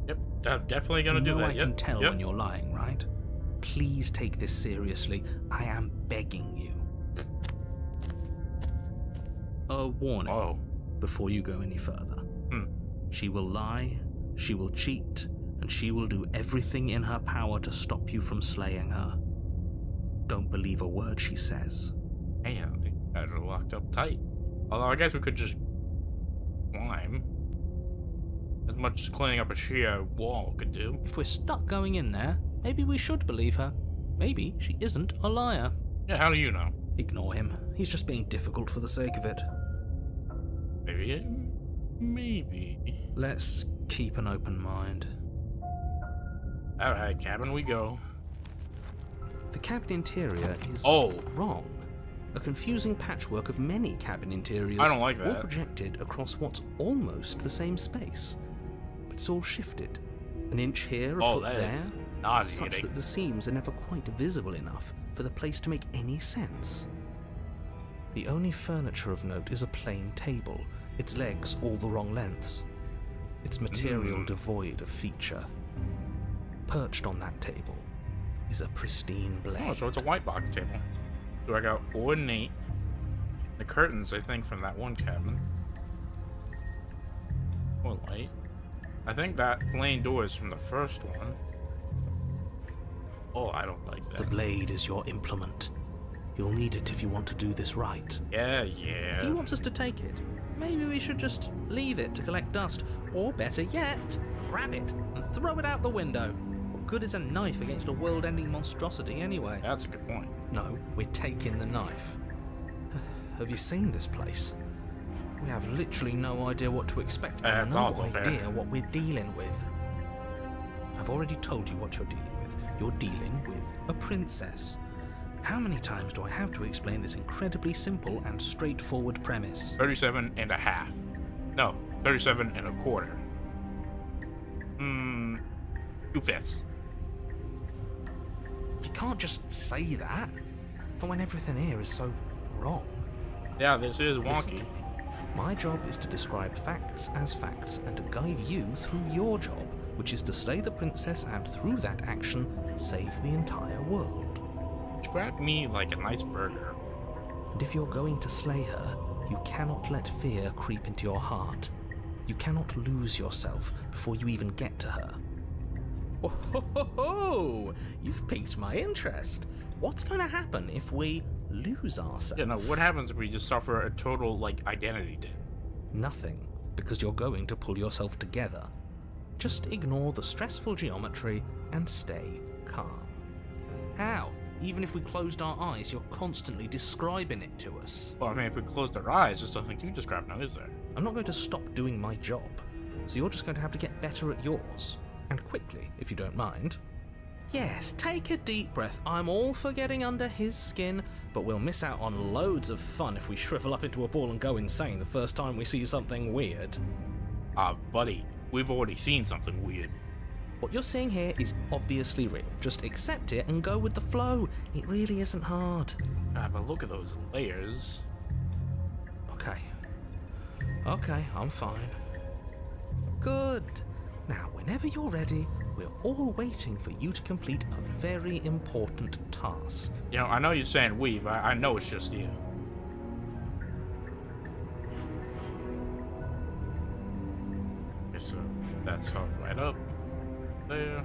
Yep, I'm definitely gonna do that. I can tell when you're lying, right? Please take this seriously. I am begging you. A warning before you go any further. She will lie, she will cheat, and she will do everything in her power to stop you from slaying her. Don't believe a word she says. Hey, I think I got her locked up tight. Although I guess we could just climb. As much as cleaning up a sheer wall could do. If we're stuck going in there, maybe we should believe her. Maybe she isn't a liar. Yeah, how do you know? Ignore him. He's just being difficult for the sake of it. Maybe. Let's keep an open mind. Alright, cabin we go. The cabin interior is wrong. A confusing patchwork of many cabin interiors, I don't like that. all projected across what's almost the same space. But it's all shifted. An inch here, a foot there, such that the seams are never quite visible enough for the place to make any sense. The only furniture of note is a plain table, its legs all the wrong lengths, its material devoid of feature. Perched on that table is a pristine blade. Oh, so it's a white box table. So I got ornate the curtains, I think, from that one cabin. Or light. I think that plain door is from the first one. Oh, I don't like that. The blade is your implement. You'll need it if you want to do this right. Yeah. If he wants us to take it, maybe we should just leave it to collect dust. Or better yet, grab it and throw it out the window. What good is a knife against a world-ending monstrosity anyway? That's a good point. No, we're taking the knife. Have you seen this place? We have literally no idea what to expect and no idea what we're dealing with. I've already told you what you're dealing with. You're dealing with a princess. How many times do I have to explain this incredibly simple and straightforward premise? 37 and a half. No, 37 and a quarter. 2/5. You can't just say that. But when everything here is so wrong. Yeah, this is wonky. Listen to me. My job is to describe facts as facts and to guide you through your job, which is to slay the princess and through that action, save the entire world. Grab me like a nice burger. And if you're going to slay her, you cannot let fear creep into your heart. You cannot lose yourself before you even get to her. Oh, ho, ho, ho. You've piqued my interest. What's going to happen if we lose ourselves? Yeah, no, what happens if we just suffer a total, identity dip? Nothing, because you're going to pull yourself together. Just ignore the stressful geometry and stay calm. How? Even if we closed our eyes, you're constantly describing it to us. Well, I mean, if we closed our eyes, there's nothing to describe now, is there? I'm not going to stop doing my job, so you're just going to have to get better at yours. And quickly, if you don't mind. Yes, take a deep breath. I'm all for getting under his skin, but we'll miss out on loads of fun if we shrivel up into a ball and go insane the first time we see something weird. Buddy, we've already seen something weird. What you're seeing here is obviously real. Just accept it and go with the flow. It really isn't hard. But look at those layers. Okay, I'm fine. Good. Now, whenever you're ready, we're all waiting for you to complete a very important task. You know, I know you're saying we, but I know it's just you. Okay, so that's hooked right up. There.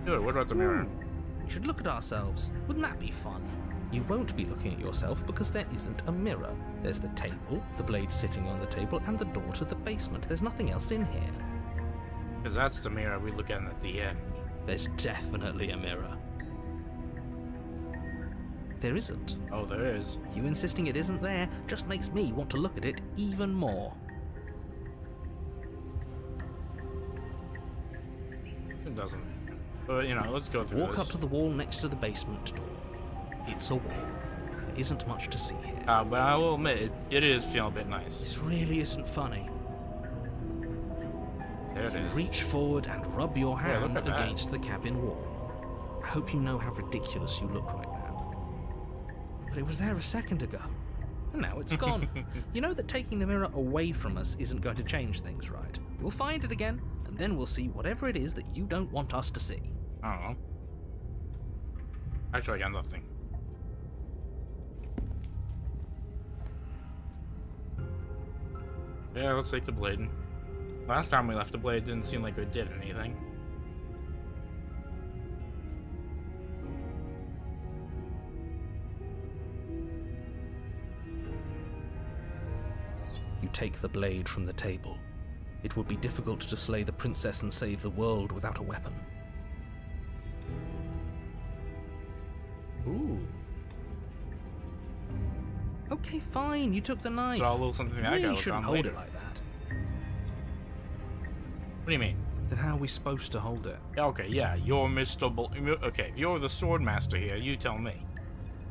Good, what about the mirror? We should look at ourselves. Wouldn't that be fun? You won't be looking at yourself because there isn't a mirror. There's the table, the blade sitting on the table, and the door to the basement. There's nothing else in here. Because that's the mirror we look at the end. There's definitely a mirror. There isn't. Oh, there is. You insisting it isn't there just makes me want to look at it even more. It doesn't. But, let's go through Walk up to the wall next to the basement door. It's a wall. There isn't much to see here. But I will admit, it is feeling a bit nice. This really isn't funny. There it is. Reach forward and rub your hand against the cabin wall. I hope you know how ridiculous you look right now. But it was there a second ago. And now it's gone. You know that taking the mirror away from us isn't going to change things, right? We'll find it again, and then we'll see whatever it is that you don't want us to see. I don't know. Actually, I got nothing. Yeah, let's take the blade. Last time we left the blade, it didn't seem like it did anything. You take the blade from the table. It would be difficult to slay the princess and save the world without a weapon. Ooh. Okay, fine, you took the knife. It's all a little something you I really got shouldn't on hold later. it like that. What do you mean? Then how are we supposed to hold it? Okay, yeah, you're Mr. Okay, if you're the sword master here, you tell me.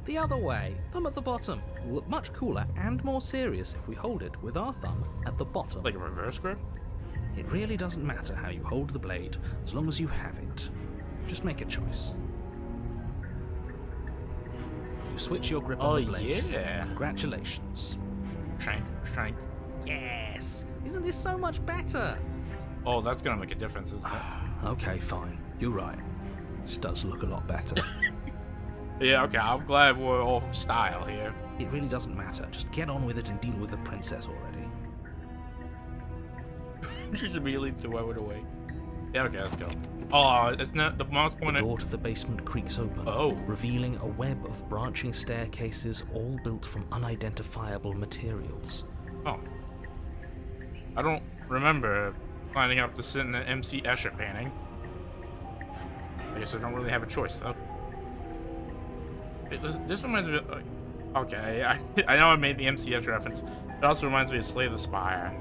The other way, thumb at the bottom. Will look much cooler and more serious if we hold it with our thumb at the bottom. Like a reverse grip? It really doesn't matter how you hold the blade, as long as you have it. Just make a choice. You switch your grip on the blade. Yeah. Congratulations. Shank. Yes! Isn't this so much better? Oh, that's gonna make a difference, isn't it? Okay, fine. You're right. This does look a lot better. Yeah, okay, I'm glad we're all from style here. It really doesn't matter. Just get on with it and deal with the princess already. Just immediately throw it away. Yeah, okay, let's go. Oh, it's not the most point. The door to the basement creaks open, revealing a web of branching staircases all built from unidentifiable materials. Oh. I don't remember lining up to sit in an MC Escher painting. I guess I don't really have a choice, though. This reminds me of... Okay, I know I made the MC Escher reference. It also reminds me of Slay the Spire.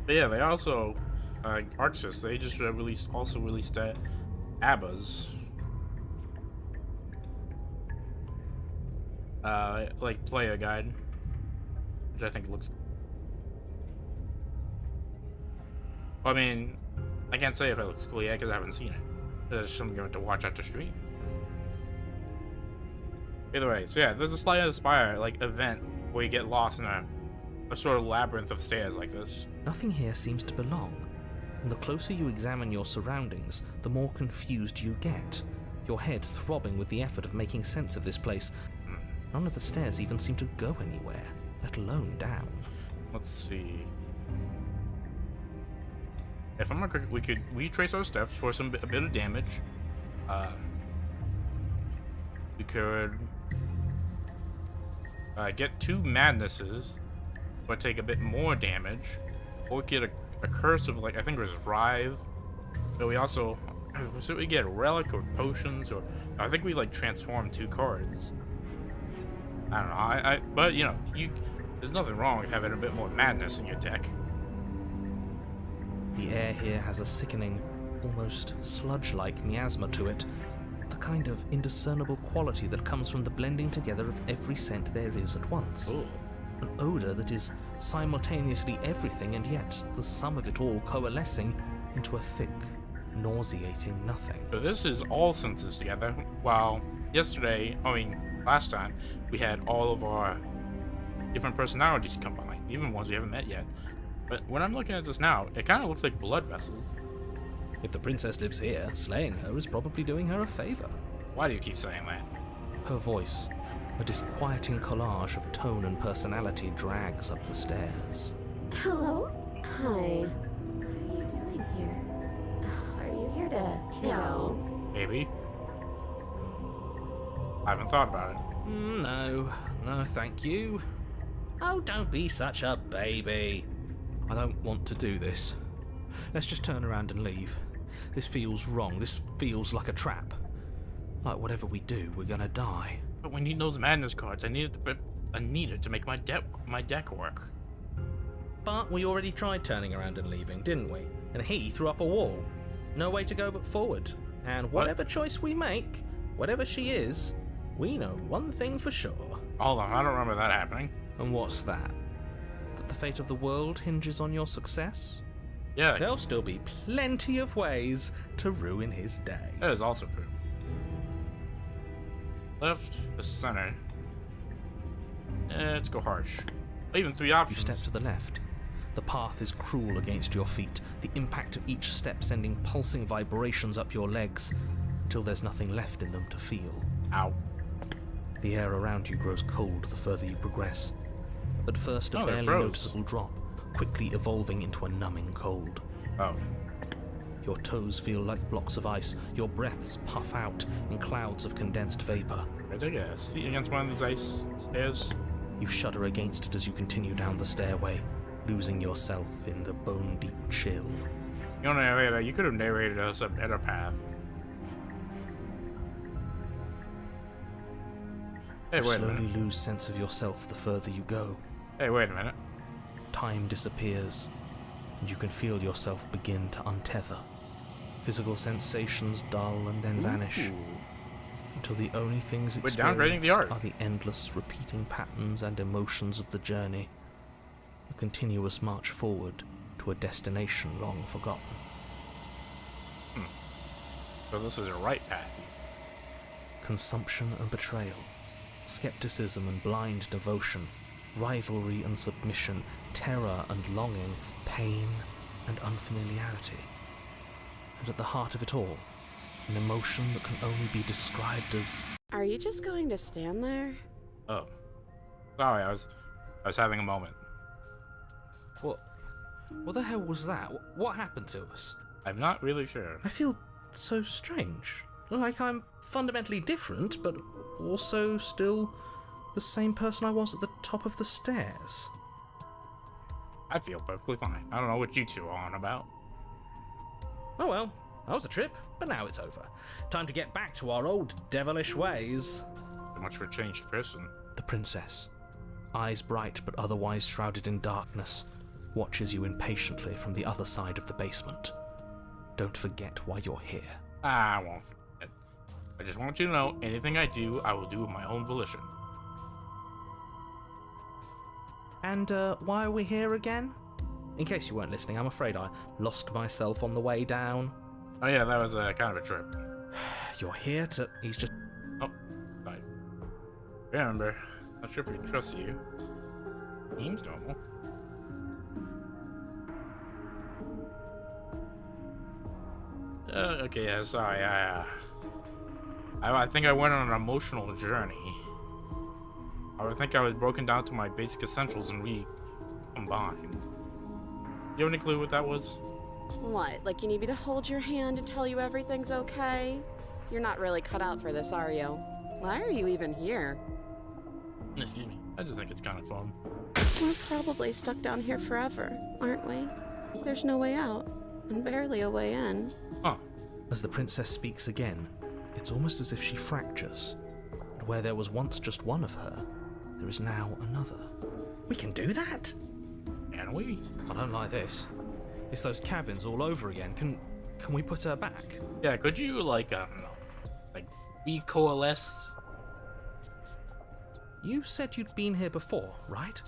But yeah, they also... Arxis, they just released ABBA's. Like, player guide. Which I think looks... I mean, I can't say if it looks cool yet because I haven't seen it. There's something going to watch after stream. Either way, so yeah, there's a Slay the Spire, like, event where you get lost in a sort of labyrinth of stairs like this. Nothing here seems to belong. And the closer you examine your surroundings, the more confused you get. Your head throbbing with the effort of making sense of this place. None of the stairs even seem to go anywhere, let alone down. Let's see. If I'm not correct, we could retrace our steps for a bit of damage. We could get 2 madnesses, but take a bit more damage, or get a curse of, like, I think it was Writhe. But we also, so we get a relic or potions, or I think we like transform 2 cards. I don't know. But you know, there's nothing wrong with having a bit more madness in your deck. The air here has a sickening, almost sludge-like miasma to it, the kind of indiscernible quality that comes from the blending together of every scent there is at once. Ooh. An odor that is simultaneously everything and yet the sum of it all coalescing into a thick, nauseating nothing. So this is all senses together, while last time, we had all of our different personalities combined, even ones we haven't met yet. But when I'm looking at this now, it kind of looks like blood vessels. If the princess lives here, slaying her is probably doing her a favor. Why do you keep saying that? Her voice, a disquieting collage of tone and personality, drags up the stairs. Hello? Hi. What are you doing here? Are you here to kill? Maybe. I haven't thought about it. No, thank you. Oh, don't be such a baby. I don't want to do this. Let's just turn around and leave. This feels wrong. This feels like a trap. Like whatever we do, we're gonna die. But we need those madness cards. I need it to make my deck work. But we already tried turning around and leaving, didn't we? And he threw up a wall. No way to go but forward. And whatever choice we make, whatever she is, we know one thing for sure. Hold on, I don't remember that happening. And what's that? That the fate of the world hinges on your success? Yeah. There'll still be plenty of ways to ruin his day. That is also true. Left, the center. Let's go harsh. Even 3 options. You step to the left. The path is cruel against your feet, the impact of each step sending pulsing vibrations up your legs, till there's nothing left in them to feel. Ow. The air around you grows cold the further you progress. At first, a barely noticeable drop, quickly evolving into a numbing cold. Oh. Your toes feel like blocks of ice, your breaths puff out in clouds of condensed vapor. I take a seat against one of these ice stairs. You shudder against it as you continue down the stairway, losing yourself in the bone-deep chill. You know, narrator, you could have narrated us a better path. Hey, You wait a slowly minute. lose sense of yourself the further you go. Hey, wait a minute. Time disappears, and you can feel yourself begin to untether. Physical sensations dull and then vanish, until the only things We're downgrading the experienced art. are the endless repeating patterns and emotions of the journey, a continuous march forward to a destination long forgotten. So this is a right path. Consumption and betrayal, skepticism and blind devotion, rivalry and submission, terror and longing, pain and unfamiliarity. And at the heart of it all, an emotion that can only be described as... Are you just going to stand there? Oh. Sorry, I was having a moment. What the hell was that? What happened to us? I'm not really sure. I feel so strange. Like I'm fundamentally different, but also still the same person I was at the top of the stairs. I feel perfectly fine. I don't know what you two are on about. Oh well, that was a trip, but now it's over. Time to get back to our old devilish ways. So much for a changed person. The princess, eyes bright but otherwise shrouded in darkness, watches you impatiently from the other side of the basement. Don't forget why you're here. I won't forget. I just want you to know, anything I do, I will do of my own volition. And why are we here again? In case you weren't listening, I'm afraid I lost myself on the way down. Oh yeah, that was kind of a trip. You're here to... He's just... Oh, right. Remember, not sure if we trust you. Seems normal. Okay, yeah, sorry. I think I went on an emotional journey. I would think I was broken down to my basic essentials and recombined. You have any clue what that was? What, like you need me to hold your hand and tell you everything's okay? You're not really cut out for this, are you? Why are you even here? Excuse me. I just think it's kind of fun. We're probably stuck down here forever, aren't we? There's no way out, and barely a way in. Huh. As the princess speaks again, it's almost as if she fractures. And where there was once just one of her, there is now another. We can do that? Can we? I don't like this. It's those cabins all over again. Can we put her back? Yeah, could you, like, I don't know, like, coalesce? You said you'd been here before, right?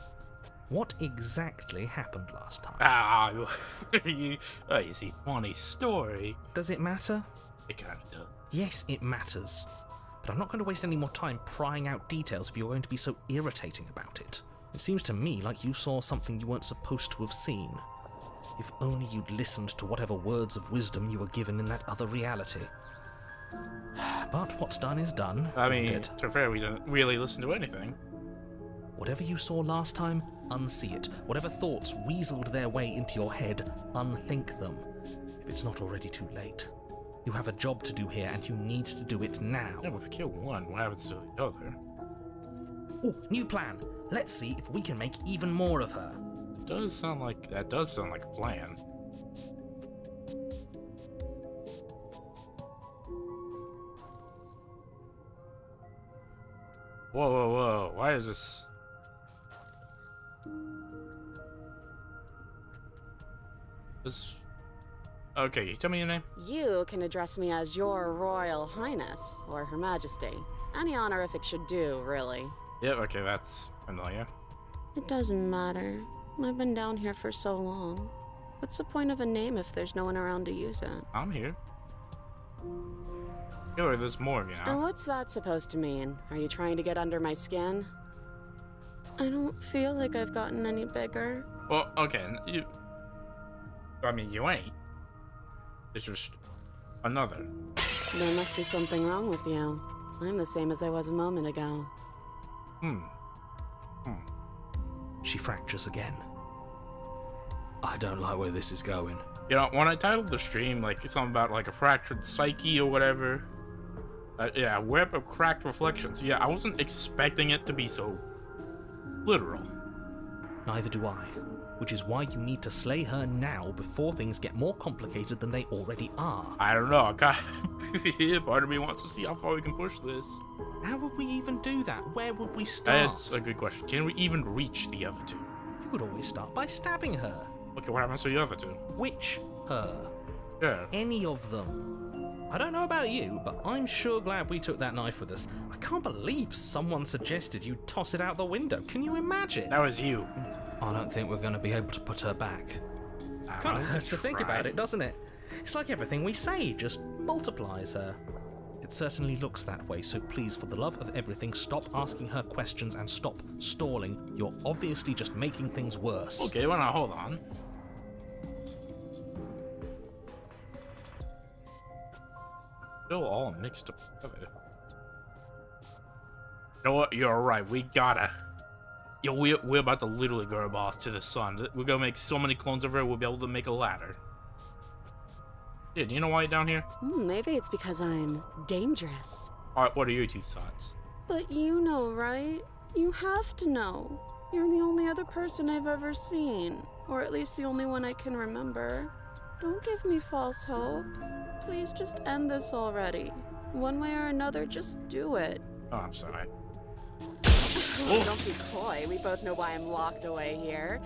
What exactly happened last time? Ah, you see, funny story. Does it matter? It kind of does. Yes, it matters. But I'm not going to waste any more time prying out details if you're going to be so irritating about it. It seems to me like you saw something you weren't supposed to have seen. If only you'd listened to whatever words of wisdom you were given in that other reality. But what's done is done, I isn't mean, it? to be fair, we didn't really listen to anything. Whatever you saw last time, unsee it. Whatever thoughts weaseled their way into your head, unthink them. If it's not already too late. You have a job to do here, and you need to do it now. Yeah, but if we kill one, what happens to the other? Oh, new plan. Let's see if we can make even more of her. That does sound like a plan. Whoa, whoa, whoa. Why is this? Okay, tell me your name. You can address me as Your Royal Highness, or Her Majesty. Any honorific should do, really. Yep, okay, that's familiar. It doesn't matter. I've been down here for so long. What's the point of a name if there's no one around to use it? I'm here. Feel like there's more of you And now. what's that supposed to mean? Are you trying to get under my skin? I don't feel like I've gotten any bigger. Well, okay, I mean, you ain't. It's just another. There must be something wrong with you. I'm the same as I was a moment ago. She fractures again. I don't like where this is going. You know, when I titled the stream, like, something about, like, a fractured psyche or whatever. Yeah, web of cracked reflections. Yeah, I wasn't expecting it to be so literal. Neither do I, which is why you need to slay her now before things get more complicated than they already are. I don't know. Part of me wants to see how far we can push this. How would we even do that? Where would we start? That's a good question. Can we even reach the other two? You would always start by stabbing her. Okay, what happens to the other two? Which her? Yeah. Any of them. I don't know about you, but I'm sure glad we took that knife with us. I can't believe someone suggested you toss it out the window. Can you imagine? That was you. I don't think we're going to be able to put her back. Kind of hurts to think about it, doesn't it? It's like everything we say just multiplies her. It certainly looks that way, so please, for the love of everything, stop asking her questions and stop stalling. You're obviously just making things worse. Okay, well now, hold on. Still all mixed up together. You know what? You're right. We gotta. Yo, we're about to literally go our boss to the sun. We're gonna make so many clones of her, we'll be able to make a ladder. Yeah, do you know why you're down here? Maybe it's because I'm dangerous. Alright, what are your two thoughts? But you know, right? You have to know. You're the only other person I've ever seen. Or at least the only one I can remember. Don't give me false hope. Please just end this already. One way or another, just do it. Oh, I'm sorry. Don't be coy. We both know why I'm locked away here.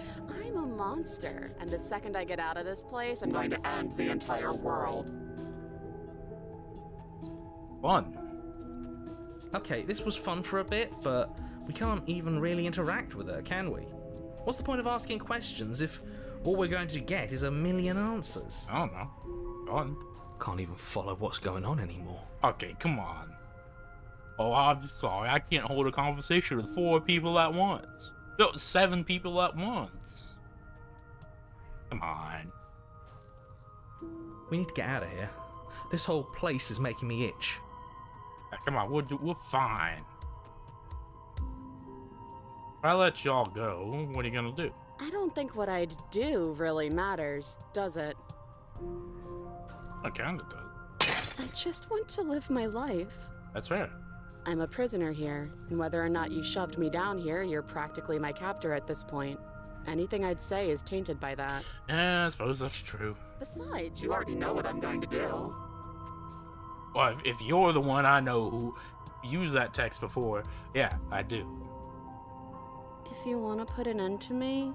I'm a monster, and the second I get out of this place, I'm going to end the entire world. Fun. Okay, this was fun for a bit, but we can't even really interact with her, can we? What's the point of asking questions if all we're going to get is a million answers? I don't know. Fun. Can't even follow what's going on anymore. Okay, come on. Oh, I'm sorry. I can't hold a conversation with 4 people at once. No, 7 people at once. Come on. We need to get out of here. This whole place is making me itch. Come on, we're fine. If I let y'all go, what are you gonna do? I don't think what I'd do really matters, does it? It kinda does. I just want to live my life. That's fair. I'm a prisoner here, and whether or not you shoved me down here, you're practically my captor at this point. Anything I'd say is tainted by that. Yeah, I suppose that's true. Besides, you already know what I'm going to do. Well, if you're the one I know who used that text before, yeah, I do. If you want to put an end to me,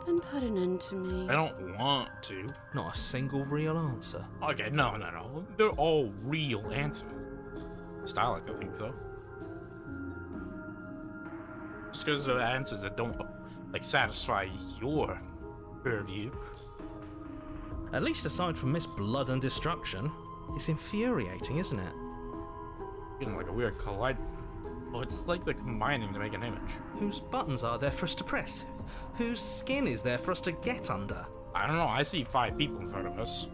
then put an end to me. I don't want to. Not a single real answer. Okay, no. They're all real answers. Style, like, I think so. Just because they're answers that don't, like, satisfy your purview. At least aside from Miss Blood and Destruction, it's infuriating, isn't it? Getting like a weird collide. Oh, it's like they're combining to make an image. Whose buttons are there for us to press? Whose skin is there for us to get under? I don't know, I see 5 people in front of us.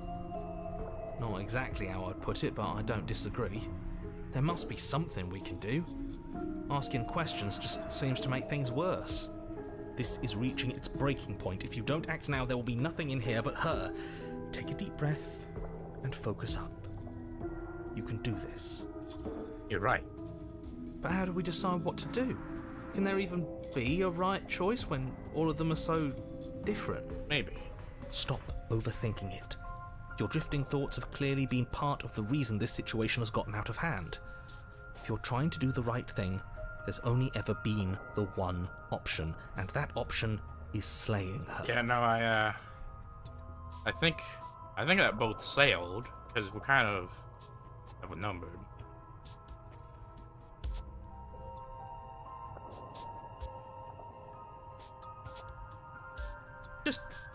Not exactly how I'd put it, but I don't disagree. There must be something we can do. Asking questions just seems to make things worse. This is reaching its breaking point. If you don't act now, there will be nothing in here but her. Take a deep breath and focus up. You can do this. You're right. But how do we decide what to do? Can there even be a right choice when all of them are so different? Maybe. Stop overthinking it. Your drifting thoughts have clearly been part of the reason this situation has gotten out of hand. If you're trying to do the right thing, there's only ever been the one option, and that option is slaying her. Yeah, no, I think that boat sailed, because we're kind of outnumbered.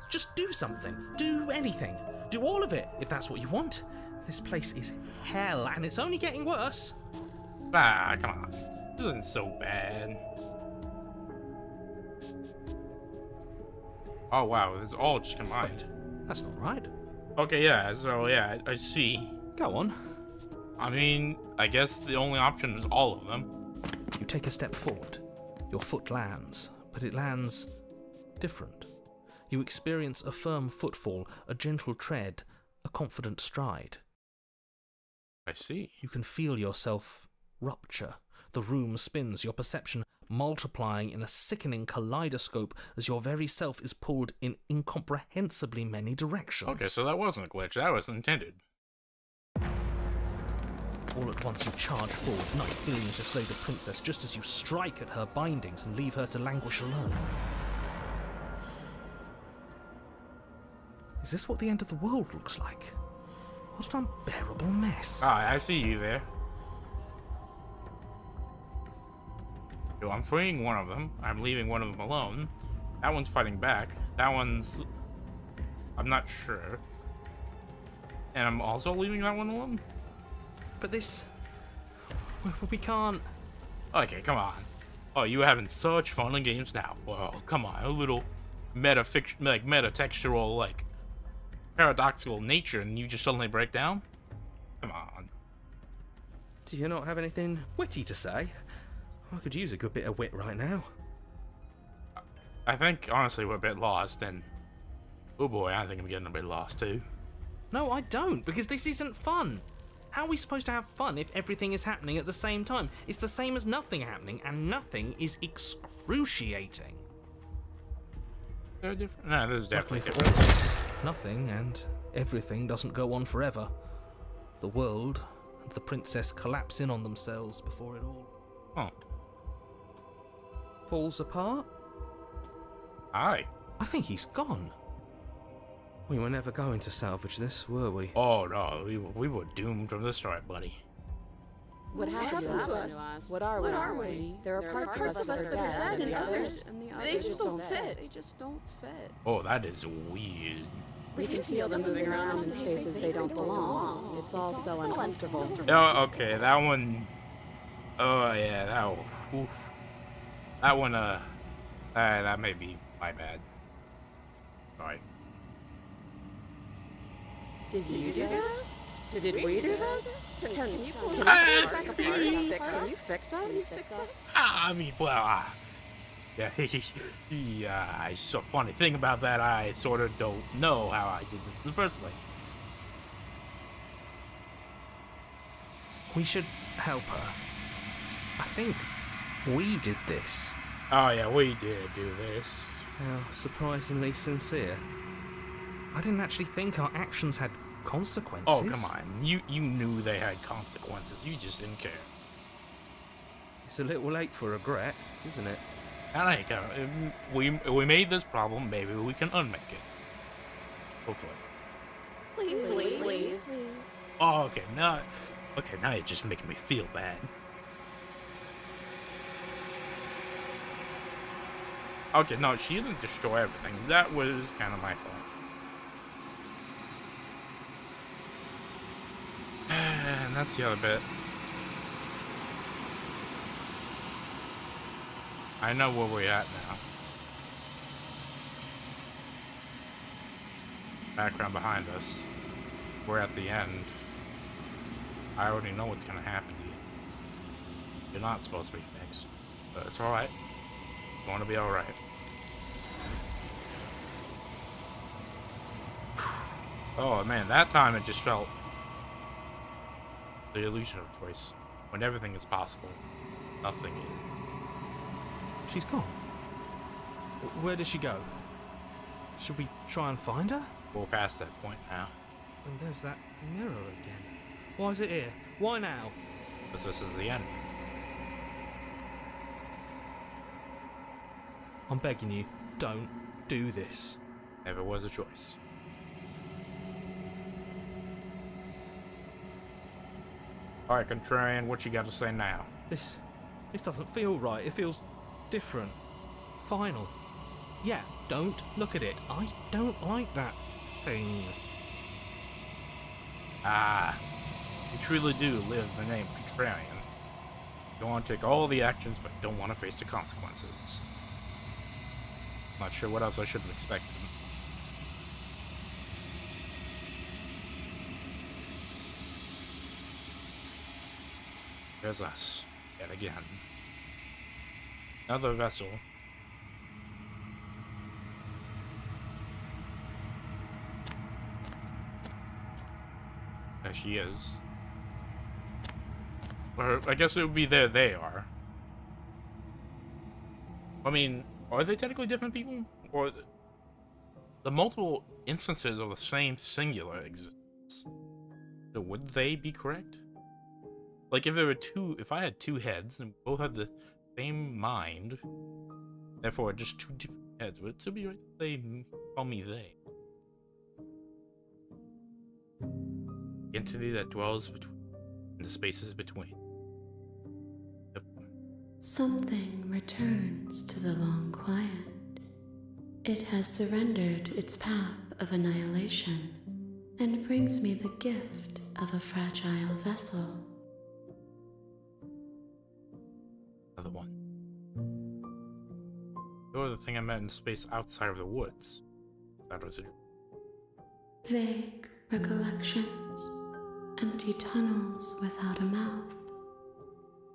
Just do something. Do anything. Do all of it, if that's what you want. This place is hell, and it's only getting worse. Ah, come on. This isn't so bad. Oh, wow, it's all just combined. Wait, that's not right. Okay, yeah, so, yeah, I see. Go on. I mean, I guess the only option is all of them. You take a step forward. Your foot lands, but it lands different. You experience a firm footfall, a gentle tread, a confident stride. I see. You can feel yourself rupture. The room spins, your perception multiplying in a sickening kaleidoscope as your very self is pulled in incomprehensibly many directions. Okay, so that wasn't a glitch. That was intended. All at once you charge forward, night feeling to slay the princess just as you strike at her bindings and leave her to languish alone. Is this what the end of the world looks like? What an unbearable mess. Ah, I see you there. So I'm freeing one of them. I'm leaving one of them alone. That one's fighting back. That one's... I'm not sure. And I'm also leaving that one alone? But this... We can't... Okay, come on. Oh, you having such fun in games now. Well, come on. A little meta-fiction, like, meta-textual, like, paradoxical nature, and you just suddenly break down? Come on. Do you not have anything witty to say? I could use a good bit of wit right now. I think, honestly, we're a bit lost, and... Oh boy, I think I'm getting a bit lost, too. No, I don't, because this isn't fun. How are we supposed to have fun if everything is happening at the same time? It's the same as nothing happening, and nothing is excruciating. They're different. No, there's definitely Luckily for difference. all, nothing and everything doesn't go on forever. The world and the princess collapse in on themselves before it all Oh. falls apart. Hi. I think he's gone. We were never going to salvage this, were we? Oh no, we were doomed from the start, buddy. What happened to us? What are we? There are parts of us that are dead, and others, they just don't fit. They just don't fit. Oh, that is weird. We can feel them moving around in spaces they don't belong. It's all so uncomfortable. Oh, okay, that one. Oh yeah, that one. Oof. That one. That may be my bad. Sorry. Did you do this? Did we do this? Can you pull us back apart and fix us? Can you fix us? I mean, well, yeah, yeah. It's a funny thing about that. I sort of don't know how I did this in the first place. We should help her. I think we did this. Oh yeah, we did do this. How surprisingly sincere. I didn't actually think our actions had consequences. Oh come on, you knew they had consequences. You just didn't care. It's a little late for regret, isn't it? And we made this problem. Maybe we can unmake it. Hopefully. Please. Oh, okay. Now you're just making me feel bad. Okay, no, she didn't destroy everything. That was kind of my fault. And that's the other bit. I know where we're at now. Background behind us. We're at the end. I already know what's gonna happen to you. You're not supposed to be fixed. But it's alright. It's going to be alright. Oh man, that time it just felt the illusion of choice. When everything is possible, nothing is. She's gone. Where did she go? Should we try and find her? We're past that point now. And there's that mirror again. Why is it here? Why now? Because this is the end. I'm begging you, don't do this. Never was a choice. Alright, Contrarian, what you got to say now? This doesn't feel right. It feels different. Final. Yeah, don't look at it. I don't like that thing. Ah, you truly do live the name Contrarian. You want to take all the actions, but don't want to face the consequences. Not sure what else I should have expected. There's us, yet again. Another vessel. There she is. Or I guess it would be there they are. I mean, are they technically different people? Or the multiple instances of the same singular existence? So would they be correct? Like if I had two heads and both had the same mind, therefore just two different heads, would it still be right to say, call me they? The entity that dwells in the spaces between. Yep. Something returns to the long quiet. It has surrendered its path of annihilation and brings me the gift of a fragile vessel. Another one. You're the thing I met in space outside of the woods. That was a dream. Vague recollections, empty tunnels without a mouth.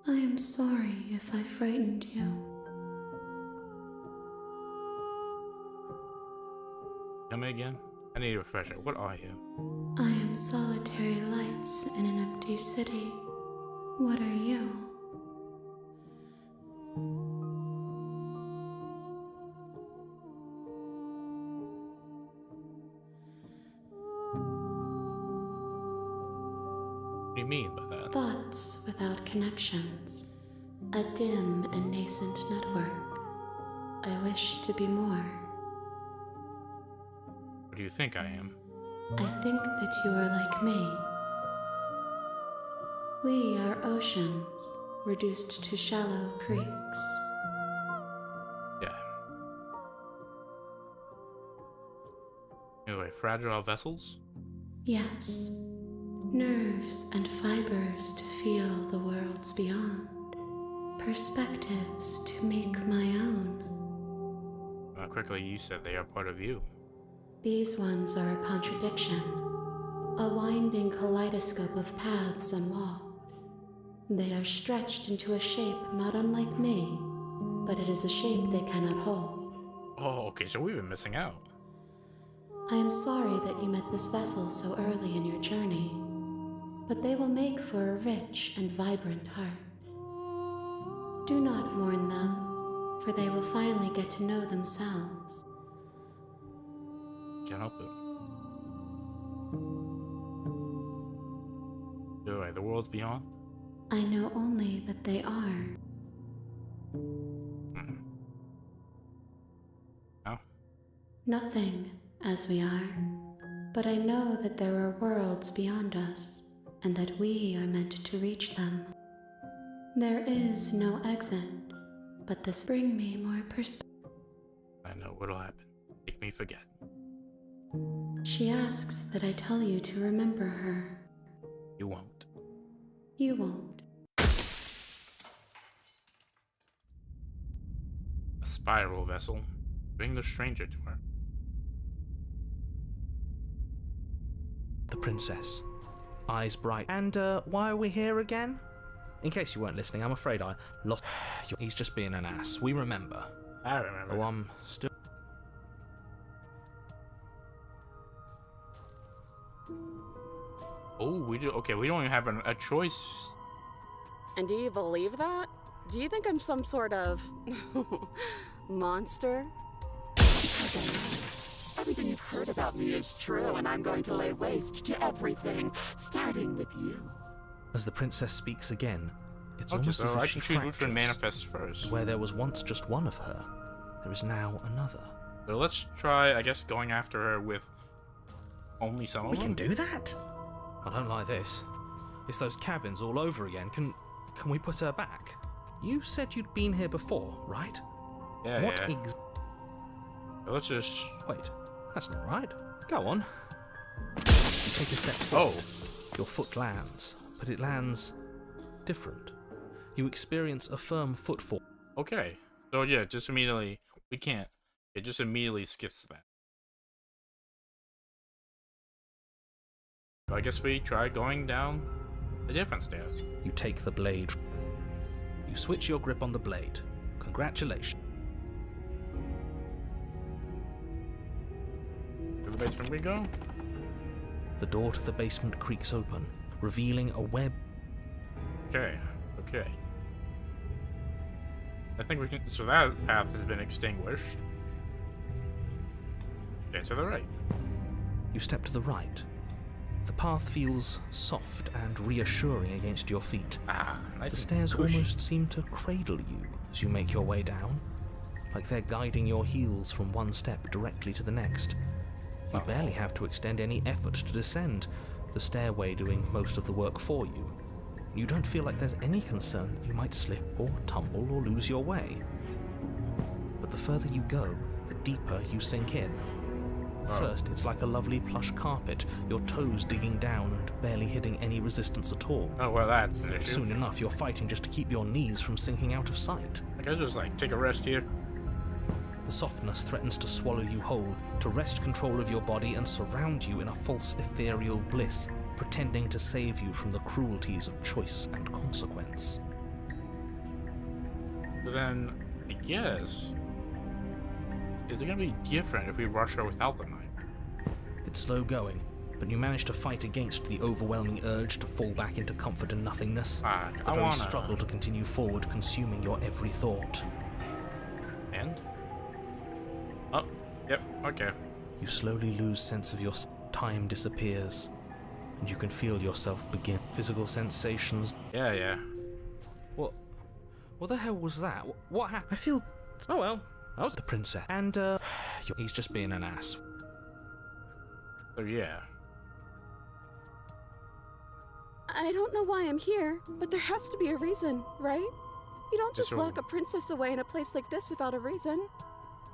I am sorry if I frightened you. Tell me again? I need a refresher. What are you? I am solitary lights in an empty city. What are you? What do you mean by that? Thoughts without connections. A dim and nascent network. I wish to be more. What do you think I am? I think that you are like me. We are oceans, reduced to shallow creeks. Yeah. Anyway, fragile vessels? Yes, nerves and fibers to feel the worlds beyond. Perspectives to make my own. Quickly, you said they are part of you. These ones are a contradiction, a winding kaleidoscope of paths unwalked. They are stretched into a shape not unlike me, but it is a shape they cannot hold. Oh, okay, so we've been missing out. I am sorry that you met this vessel so early in your journey, but they will make for a rich and vibrant heart. Do not mourn them, for they will finally get to know themselves. Can't help it. Anyway, the world's beyond? I know only that they are. Oh? Nothing, as we are. But I know that there are worlds beyond us, and that we are meant to reach them. There is no exit, but this bring me more perspective. I know what'll happen. Make me forget. She asks that I tell you to remember her. You won't. You won't. A spiral vessel. Bring the stranger to her. The princess, eyes bright. And why are we here again? In case you weren't listening, I'm afraid I lost. He's just being an ass. We remember. I remember. Oh, I'm still. Oh, we do. Okay, we don't even have a choice. And do you believe that? Do you think I'm some sort of monster? Everything you've heard about me is true, and I'm going to lay waste to everything, starting with you. As the princess speaks again, it's Okay, almost as so if I she can choose which one fractures. manifests first. Where there was once just one of her, there is now another. So let's try, I guess, going after her with only some of We them. can do that? I don't like this. It's those cabins all over again. Can we put her back? You said you'd been here before, right? Yeah, What yeah. So let's just... Wait, that's not right. Go on. You take a step forward. Oh. Your foot lands, but it lands different. You experience a firm footfall. Okay. So yeah, just immediately... We can't. It just immediately skips that. So I guess we try going down a different stairs. You take the blade. You switch your grip on the blade. Congratulations. To the basement we go. The door to the basement creaks open, revealing a web. Okay. Okay. I think we can. So that path has been extinguished. Okay, to the right. You step to the right. The path feels soft and reassuring against your feet. Ah, nice. The and stairs cushy. almost seem to cradle you as you make your way down, like they're guiding your heels from one step directly to the next. You barely have to extend any effort to descend, the stairway doing most of the work for you. You don't feel like there's any concern that you might slip or tumble or lose your way. But the further you go, the deeper you sink in. First, it's like a lovely plush carpet, your toes digging down and barely hitting any resistance at all. Oh, well, that's an issue. Soon enough, you're fighting just to keep your knees from sinking out of sight. I can just, like, take a rest here. The softness threatens to swallow you whole, to wrest control of your body and surround you in a false ethereal bliss, pretending to save you from the cruelties of choice and consequence. But then, I guess... Is it gonna be different if we rush her without the knife? It's slow going, but you manage to fight against the overwhelming urge to fall back into comfort and nothingness. Fuck, The very struggle to continue forward consuming your every thought. And? Oh, yep, okay. You slowly lose sense of your time disappears, and you can feel yourself begin. Physical sensations. Yeah. What the hell was that? What happened? I feel... Oh well, I was the princess. And, he's just being an ass. So yeah. I don't know why I'm here, but there has to be a reason, right? You don't just lock a princess away in a place like this without a reason.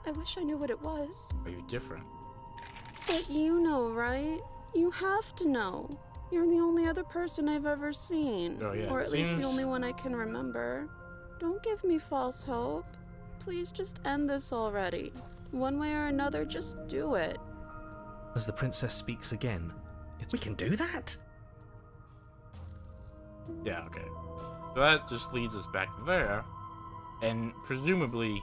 I wish I knew what it was. Are you different? But you know, right? You have to know. You're the only other person I've ever seen. Oh, yeah, Or at least the seems- only one I can remember. Don't give me false hope. Please just end this already. One way or another, just do it. As the princess speaks again, we can do that? Yeah, okay. So that just leads us back there. And presumably,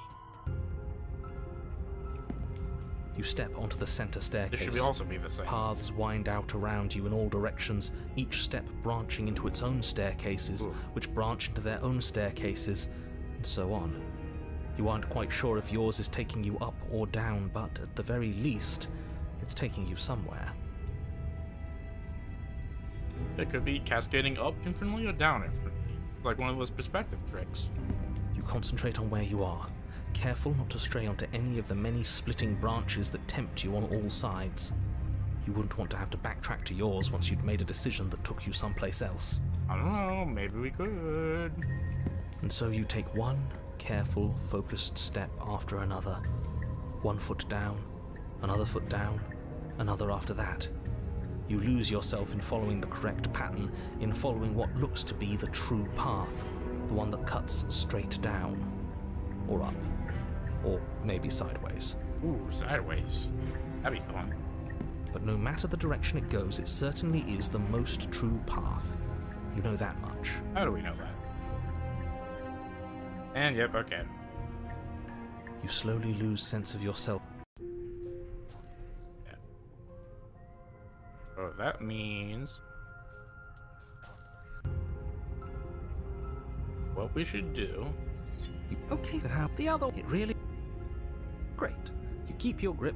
You step onto the center staircase. this should also be the same. Paths wind out around you in all directions, each step branching into its own staircases, Ooh. which branch into their own staircases, and so on. You aren't quite sure if yours is taking you up or down, but at the very least, it's taking you somewhere. It could be cascading up infinitely or down infinitely. Like one of those perspective tricks. You concentrate on where you are, careful not to stray onto any of the many splitting branches that tempt you on all sides. You wouldn't want to have to backtrack to yours once you'd made a decision that took you someplace else. I don't know, maybe we could. And so you take one careful, focused step after another. One foot down, another foot down, another after that. You lose yourself in following the correct pattern, in following what looks to be the true path, the one that cuts straight down, or up, or maybe sideways. Ooh, sideways. That'd be fun. But no matter the direction it goes, it certainly is the most true path. You know that much. How do we know that? And yep, okay. You slowly lose sense of yourself. Yeah. Oh, that means what we should do. Okay, then how the other? It really... Great. You keep your grip.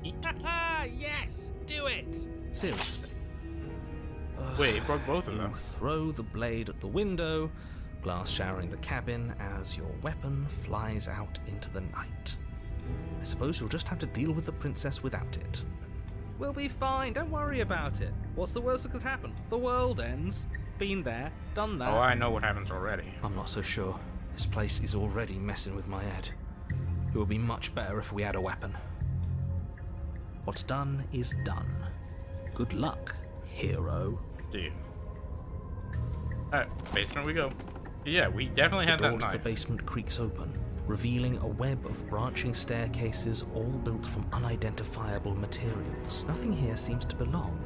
Yes! Do it! Seriously. Wait, it broke both of You them. throw the blade at the window, glass showering the cabin as your weapon flies out into the night. I suppose you'll just have to deal with the princess without it. We'll be fine, don't worry about it. What's the worst that could happen? The world ends. Been there, done that. Oh, I know what happens already. I'm not so sure. This place is already messing with my head. It would be much better if we had a weapon. What's done is done. Good luck, hero. Dude. Alright, basement we go. Yeah, we definitely had The that door to the knife. basement creaks open, revealing a web of branching staircases all built from unidentifiable materials. Nothing here seems to belong.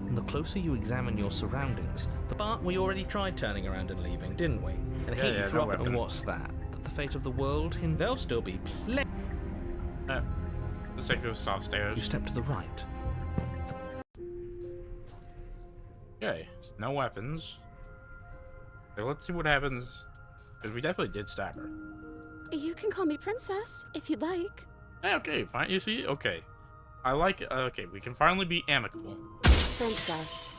And the closer you examine your surroundings, But we already tried turning around and leaving, didn't we? And Yeah, he yeah, threw no up weapon. and what's that? That the fate of the world hinges? There'll still be plenty. Let's take those soft You stairs. step to the right. Okay, no weapons. Okay, let's see what happens. Because we definitely did stab her. You can call me Princess, if you'd like. Hey, okay, fine. You see? Okay. I like it. Okay, we can finally be amicable. Princess.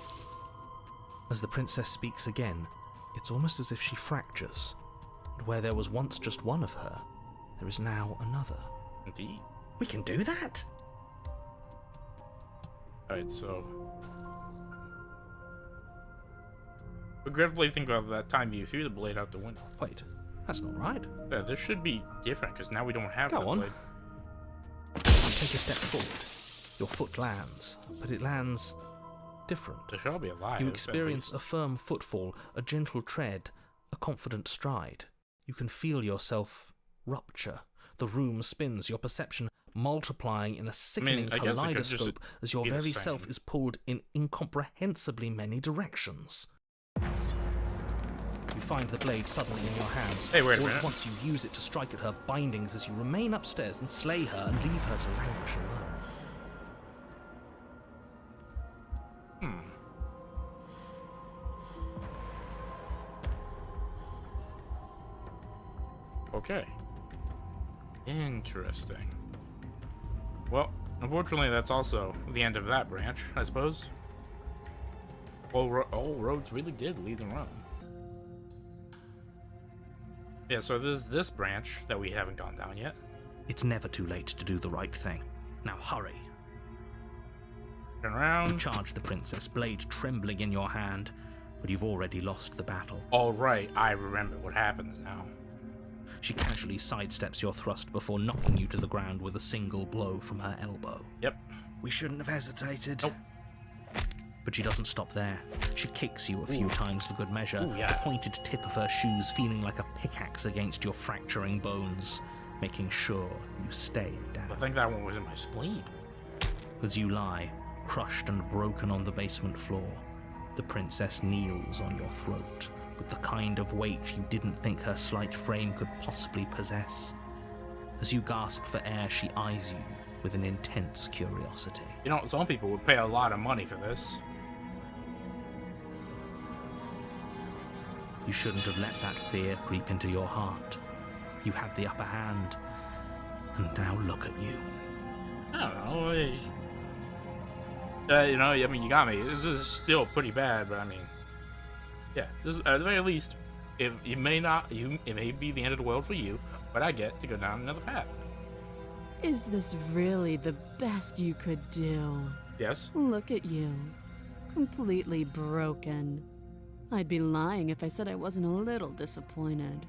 As the princess speaks again, it's almost as if she fractures. And where there was once just one of her, there is now another. Indeed. We can do that? Alright, so... regretfully think of that time you threw the blade out the window. Wait, that's not right. Yeah, this should be different, because now we don't have Go the on. blade. You take a step forward. Your foot lands, but it lands different. There shall be a lie. You experience a firm footfall, a gentle tread, a confident stride. You can feel yourself rupture. The room spins, your perception multiplying in a sickening I guess it could just kaleidoscope as your be the very same. self is pulled in incomprehensibly many directions. You find the blade suddenly in your hands. Hey, wait a All minute. at once you use it to strike at her bindings as you remain upstairs and slay her and leave her to languish alone. Okay. Interesting. Well, unfortunately, that's also the end of that branch, I suppose. All roads really did lead to Rome. Yeah, so there's this branch that we haven't gone down yet. It's never too late to do the right thing. Now hurry. Turn You around. charge the princess, blade trembling in your hand, but you've already lost the battle. All right, I remember what happens now. She casually sidesteps your thrust before knocking you to the ground with a single blow from her elbow. Yep. We shouldn't have hesitated. Nope. But she doesn't stop there. She kicks you a few times for good measure, Ooh, yeah. the pointed tip of her shoes feeling like a pickaxe against your fracturing bones, making sure you stay down. I think that one was in my spleen. As you lie, crushed and broken on the basement floor, the princess kneels on your throat with the kind of weight you didn't think her slight frame could possibly possess. As you gasp for air, she eyes you with an intense curiosity. You know, some people would pay a lot of money for this. You shouldn't have let that fear creep into your heart. You had the upper hand, and now look at you. I don't know. You know, I mean, you got me. This is still pretty bad, but I mean, yeah. This, at the very least, it may be the end of the world for you, but I get to go down another path. Is this really the best you could do? Yes. Look at you. Completely broken. I'd be lying if I said I wasn't a little disappointed.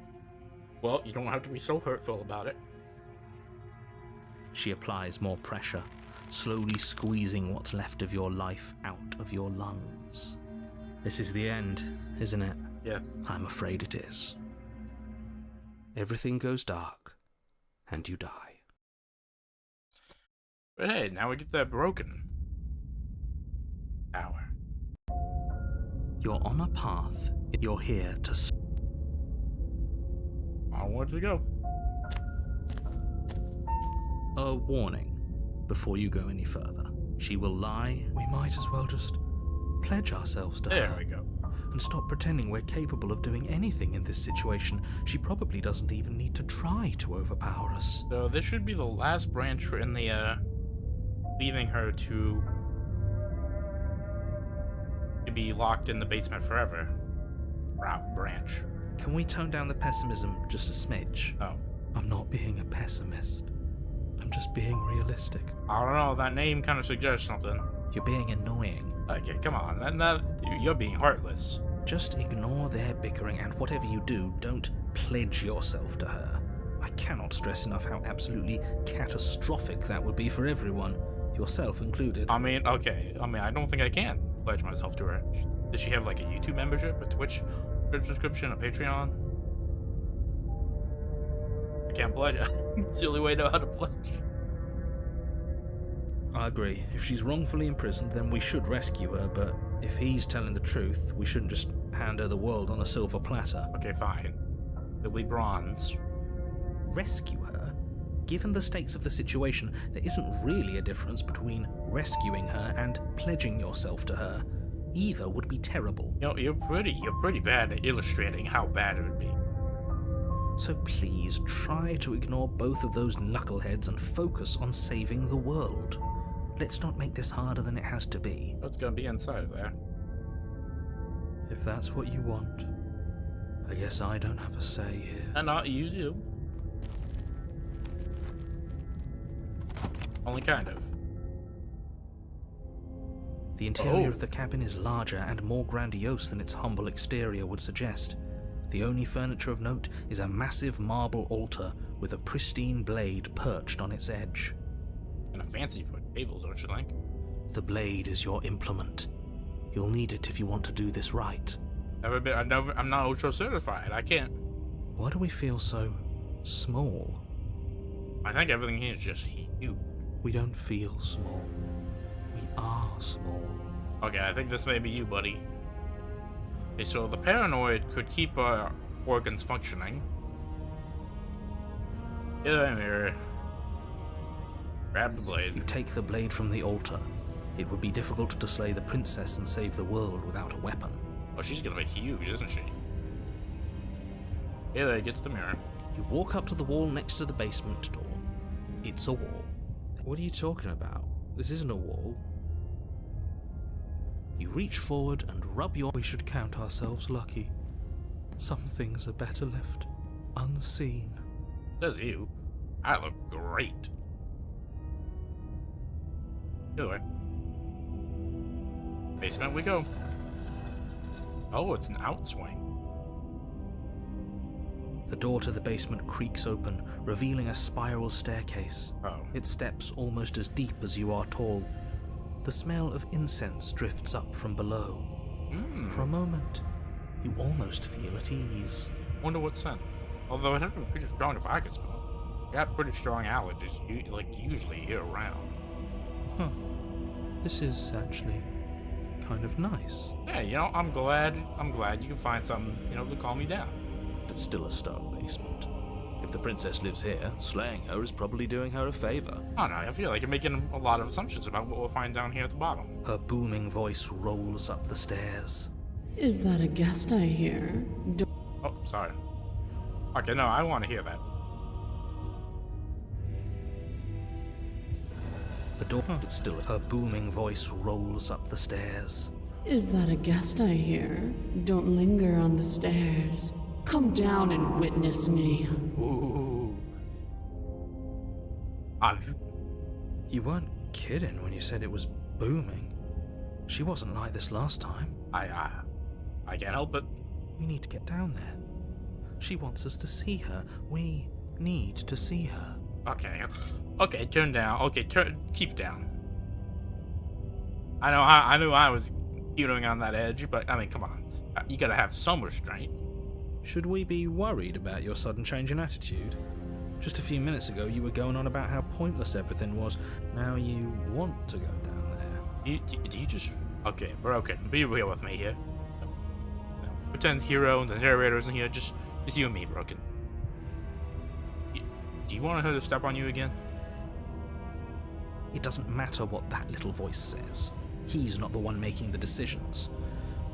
Well, you don't have to be so hurtful about it. She applies more pressure, slowly squeezing what's left of your life out of your lungs. This is the end, isn't it? Yeah. I'm afraid it is. Everything goes dark, and you die. But hey, now we get that broken tower. You're on a path. You're here to... I want to go. A warning before you go any further. She will lie. We might as well just pledge ourselves to There her we go. and stop pretending we're capable of doing anything in this situation. She probably doesn't even need to try to overpower us. So this should be the last branch in the leaving her to be locked in the basement forever route branch. Can we tone down the pessimism just a smidge? Oh, I'm not being a pessimist. I'm just being realistic. I don't know. That name kind of suggests something. You're being annoying. Okay, come on. You're being heartless. Just ignore their bickering, and whatever you do, don't pledge yourself to her. I cannot stress enough how absolutely catastrophic that would be for everyone, yourself included. I mean, okay. I mean, I don't think I can pledge myself to her. Does she have like a YouTube membership, a Twitch subscription, a Patreon? I can't pledge. It's the only way I know how to pledge. I agree. If she's wrongfully imprisoned, then we should rescue her, but if he's telling the truth, we shouldn't just hand her the world on a silver platter. Okay, fine. It'll be bronze. Rescue her? Given the stakes of the situation, there isn't really a difference between rescuing her and pledging yourself to her. Either would be terrible. You know, you're pretty bad at illustrating how bad it would be. So please try to ignore both of those knuckleheads and focus on saving the world. Let's not make this harder than it has to be. What's gonna be inside of there? If that's what you want, I guess I don't have a say here. And not you do. Only kind of. The interior of the cabin is larger and more grandiose than its humble exterior would suggest. The only furniture of note is a massive marble altar with a pristine blade perched on its edge. And a fancy foot table, don't you think? The blade is your implement. You'll need it if you want to do this right. I'm not ultra certified. I can't. Why do we feel so small? I think everything here is just huge. We don't feel small. We are small. Okay, I think this may be you, buddy. Okay, so the paranoid could keep our organs functioning. Get in here. Grab the blade. You take the blade from the altar. It would be difficult to slay the princess and save the world without a weapon. Oh, she's gonna be huge, isn't she? Here, there, get to the mirror. You walk up to the wall next to the basement door. It's a wall. What are you talking about? This isn't a wall. You reach forward and rub your... We should count ourselves lucky. Some things are better left unseen. Says you. I look great. Either way. Basement we go. Oh, it's an outswing. The door to the basement creaks open, revealing a spiral staircase. Oh. Its steps almost as deep as you are tall. The smell of incense drifts up from below. For a moment, you almost feel at ease. Wonder what scent. Although it'd have to be pretty strong if I could smell. I got pretty strong allergies, usually year round. Huh. This is actually kind of nice. Yeah, you know, I'm glad you can find something, to calm me down. It's still a stone basement. If the princess lives here, slaying her is probably doing her a favor. I don't know, I feel like you're making a lot of assumptions about what we'll find down here at the bottom. Her booming voice rolls up the stairs. Is that a guest I hear? Oh, sorry. Okay, no, I want to hear that. The door is still. Her booming voice rolls up the stairs. Is that a guest I hear? Don't linger on the stairs. Come down and witness me. Ooh. You weren't kidding when you said it was booming. She wasn't like this last time. I can't help it. We need to get down there. She wants us to see her. We need to see her. Okay, turn down. Okay, keep down. I knew I was teetering on that edge, but I mean, come on. You gotta have some restraint. Should we be worried about your sudden change in attitude? Just a few minutes ago, you were going on about how pointless everything was. Now you want to go down there. Do you just... Okay, Broken, be real with me here. No. Pretend hero and the narrator isn't here, just you and me, Broken. Do you want her to step on you again? It doesn't matter what that little voice says. He's not the one making the decisions.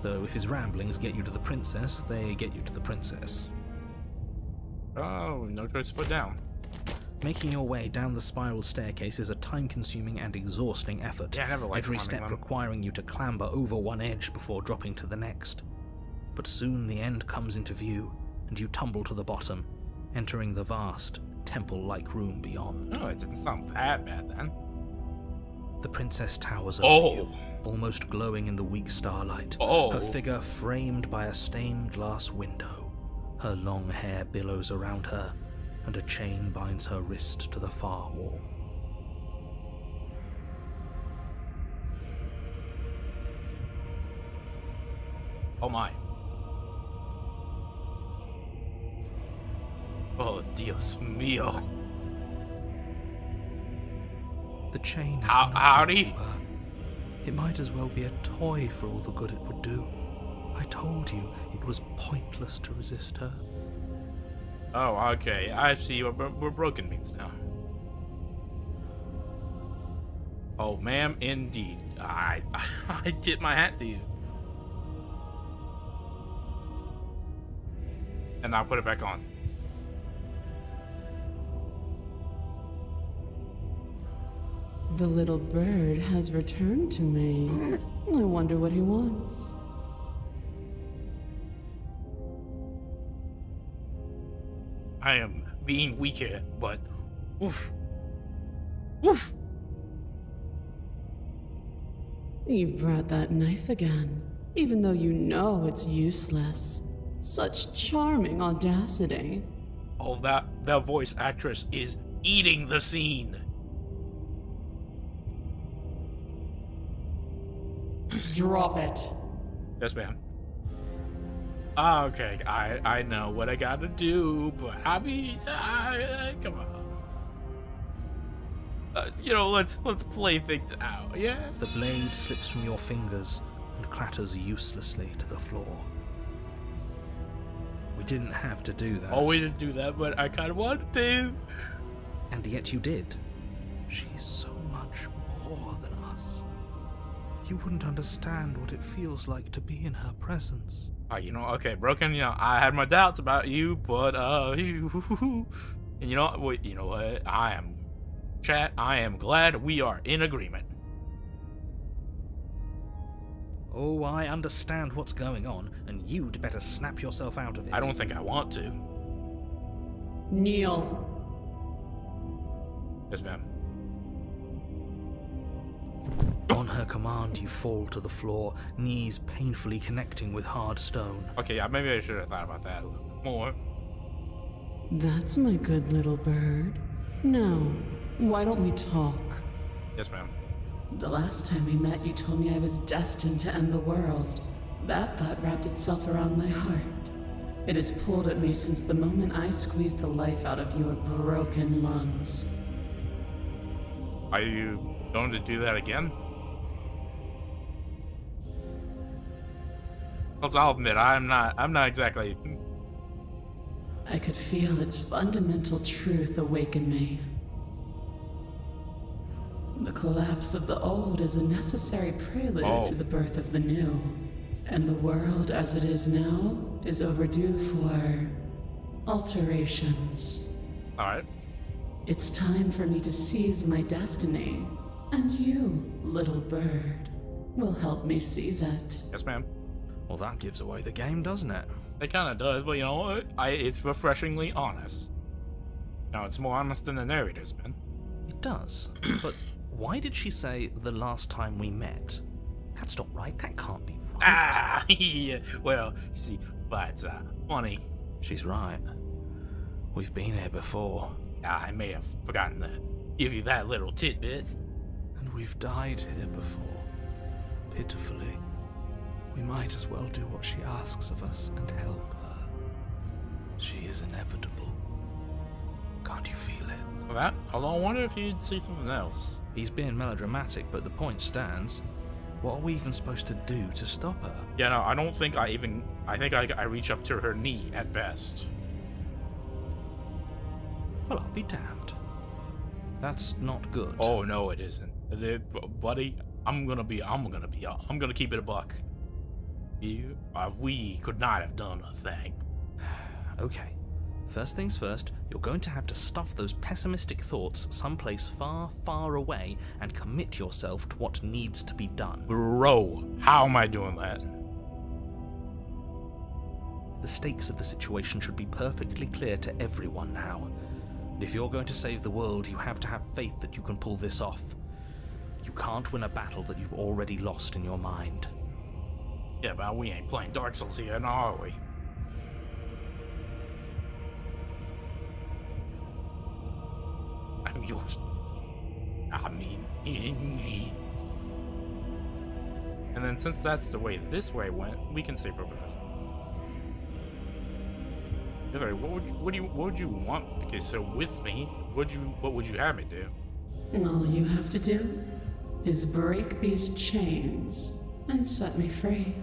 Though if his ramblings get you to the princess, they get you to the princess. Oh, no choice but down. Making your way down the spiral staircase is a time-consuming and exhausting effort. Yeah, I never liked every climbing step them. requiring you to clamber over one edge before dropping to the next. But soon the end comes into view, and you tumble to the bottom, entering the vast, temple-like room beyond. Oh, it didn't sound that bad then. The princess towers over you, Oh! almost glowing in the weak starlight. Oh! Her figure framed by a stained glass window. Her long hair billows around her, and a chain binds her wrist to the far wall. Oh my. Oh, Dios mío. The chain is Howdy? nothing to her. It might as well be a toy for all the good it would do. I told you it was pointless to resist her. Oh, okay. I see what broken means now. Oh, ma'am, indeed. I tip my hat to you. And now put it back on. The little bird has returned to me. I wonder what he wants. I am being weaker, but oof. Oof. You brought that knife again, even though you know it's useless. Such charming audacity. Oh, that voice actress is eating the scene. Drop it. Yes, ma'am. Okay, I know what I gotta do, but I mean, come on. You know, let's play things out, yeah? The blade slips from your fingers and clatters uselessly to the floor. We didn't have to do that. Oh, we didn't do that, but I kind of wanted to. And yet you did. She's so much more than us. You wouldn't understand what it feels like to be in her presence. You know, okay, Broken, you know, I had my doubts about you, but, and you know what, I am glad we are in agreement. Oh, I understand what's going on, and you'd better snap yourself out of it. I don't think I want to. Kneel. Yes, ma'am. On her command, you fall to the floor, knees painfully connecting with hard stone. Okay, yeah, maybe I should have thought about that a little bit more. That's my good little bird. Now, why don't we talk? Yes, ma'am. The last time we met, you told me I was destined to end the world. That thought wrapped itself around my heart. It has pulled at me since the moment I squeezed the life out of your broken lungs. Are you going to do that again? I'll admit, I'm not exactly. I could feel its fundamental truth awaken me. The collapse of the old is a necessary prelude to the birth of the new. And the world as it is now is overdue for alterations. Alright. It's time for me to seize my destiny. And you, little bird, will help me seize it. Yes, ma'am. Well, that gives away the game, doesn't it? It kind of does, but you know what? It's refreshingly honest. No, it's more honest than the narrator's been. It does. But why did she say the last time we met? That's not right. That can't be right. Yeah. Well, you see, but funny. She's right. We've been here before. I may have forgotten to give you that little tidbit. And we've died here before. Pitifully. We might as well do what she asks of us and help her. She is inevitable. Can't you feel it? For that, although I wonder if you'd see something else. He's being melodramatic, but the point stands. What are we even supposed to do to stop her? Yeah, no, I don't think I think I reach up to her knee at best. Well, I'll be damned. That's not good. Oh no, it isn't, buddy. I'm gonna keep it a buck. We could not have done a thing. Okay. First things first, you're going to have to stuff those pessimistic thoughts someplace far, far away and commit yourself to what needs to be done. Bro, how am I doing that? The stakes of the situation should be perfectly clear to everyone now. And if you're going to save the world, you have to have faith that you can pull this off. You can't win a battle that you've already lost in your mind. Yeah, but we ain't playing Dark Souls here, now are we? I'm yours. And then since that's the way this way went, we can save over this. Anyway, what would you want? Okay, so with me, what would you have me do? All you have to do is break these chains and set me free.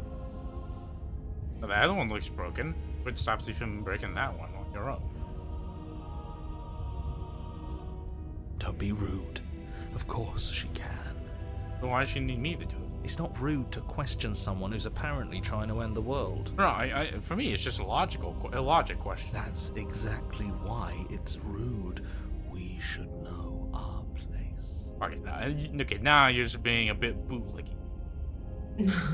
Now, the other one looks broken. What stops you from breaking that one on your own? Don't be rude. Of course she can. So why does she need me to do it? It's not rude to question someone who's apparently trying to end the world. No, for me, it's just a logic question. That's exactly why it's rude. We should know our place. Okay, now you're just being a bit bootlicky.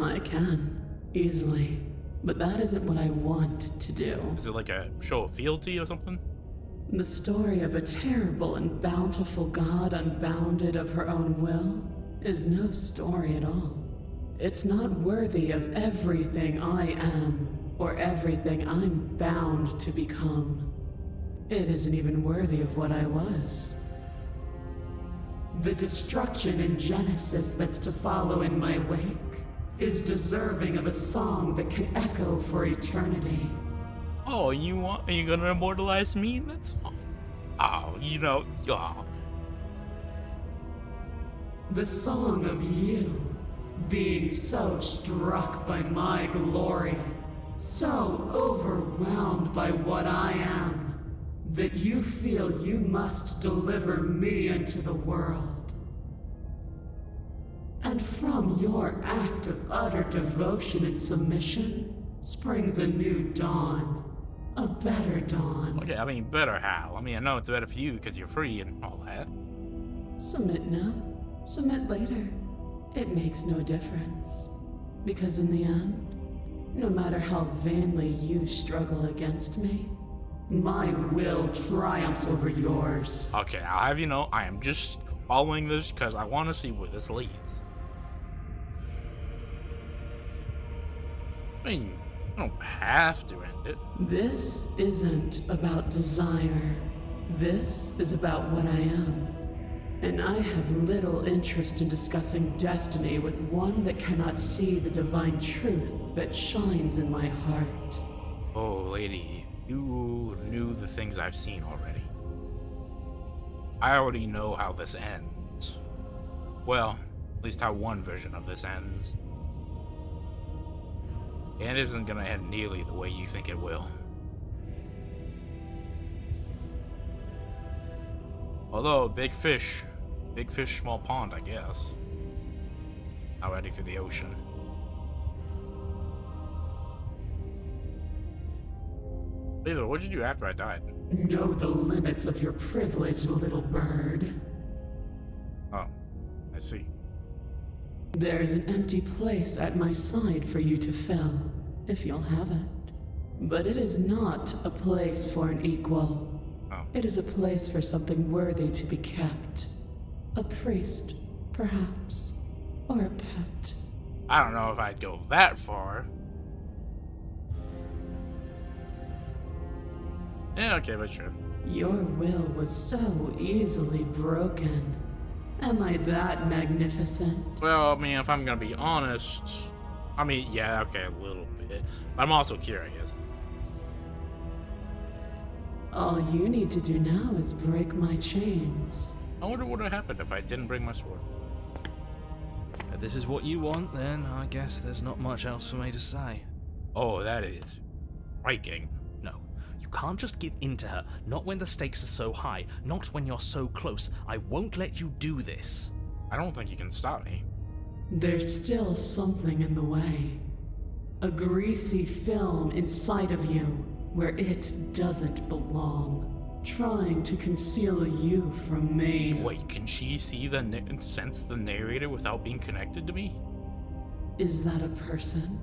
I can, easily. But that isn't what I want to do. Is it like a show of fealty or something? The story of a terrible and bountiful god unbounded of her own will is no story at all. It's not worthy of everything I am, or everything I'm bound to become. It isn't even worthy of what I was. The destruction in Genesis that's to follow in my wake is deserving of a song that can echo for eternity. Oh, are you gonna immortalize me? That's fine. The song of you, being so struck by my glory, so overwhelmed by what I am, that you feel you must deliver me into the world. And from your act of utter devotion and submission springs a new dawn. A better dawn. Okay, I mean, better how? I mean, I know it's better for you because you're free and all that. Submit now, submit later. It makes no difference. Because in the end, no matter how vainly you struggle against me, my will triumphs over yours. Okay, I'll have you know, I am just following this because I want to see where this leads. I mean, I don't have to end it. This isn't about desire. This is about what I am. And I have little interest in discussing destiny with one that cannot see the divine truth that shines in my heart. Oh, lady, you knew the things I've seen already. I already know how this ends. Well, at least how one version of this ends. And it isn't gonna end nearly the way you think it will. Although, big fish, small pond, I guess. Not ready for the ocean. Lisa, what'd you do after I died? Know the limits of your privilege, little bird. Oh, I see. There's an empty place at my side for you to fill, if you'll have it. But it is not a place for an equal. Oh. It is a place for something worthy to be kept. A priest, perhaps. Or a pet. I don't know if I'd go that far. Yeah, okay, but sure. Your will was so easily broken. Am I that magnificent? Well, I mean, if I'm gonna be honest, I mean, yeah, okay, a little bit. But I'm also curious. All you need to do now is break my chains. I wonder what would have happened if I didn't bring my sword. If this is what you want, then I guess there's not much else for me to say. Oh, that is striking. No, you can't just give in to her. Not when the stakes are so high. Not when you're so close. I won't let you do this. I don't think you can stop me. There's still something in the way. A greasy film inside of you where it doesn't belong. Trying to conceal you from me. Wait, can she see sense the narrator without being connected to me? Is that a person?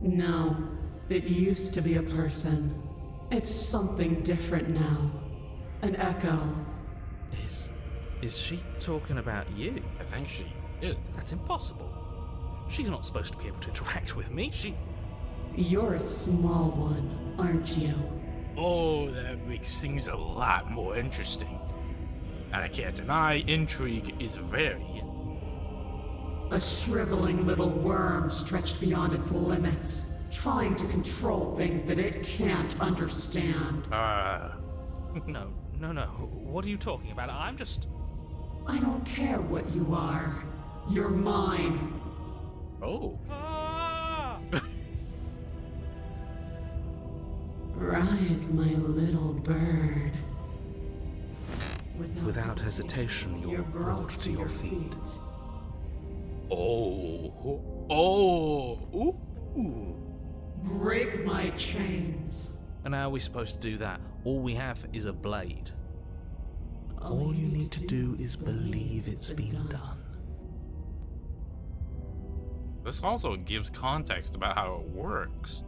No, it used to be a person. It's something different now. An echo. Is she talking about you? I think she is. That's impossible. She's not supposed to be able to interact with me. You're a small one, aren't you? Oh, that makes things a lot more interesting. And I can't deny, intrigue is very... A shriveling little worm stretched beyond its limits, trying to control things that it can't understand. No. What are you talking about? I'm just... I don't care what you are. You're mine. Oh. Rise, my little bird. Without hesitation, you're brought to your feet. Oh. Oh. Ooh. Break my chains. And how are we supposed to do that? All we have is a blade. All you need to do is believe it's been done. This also gives context about how it works.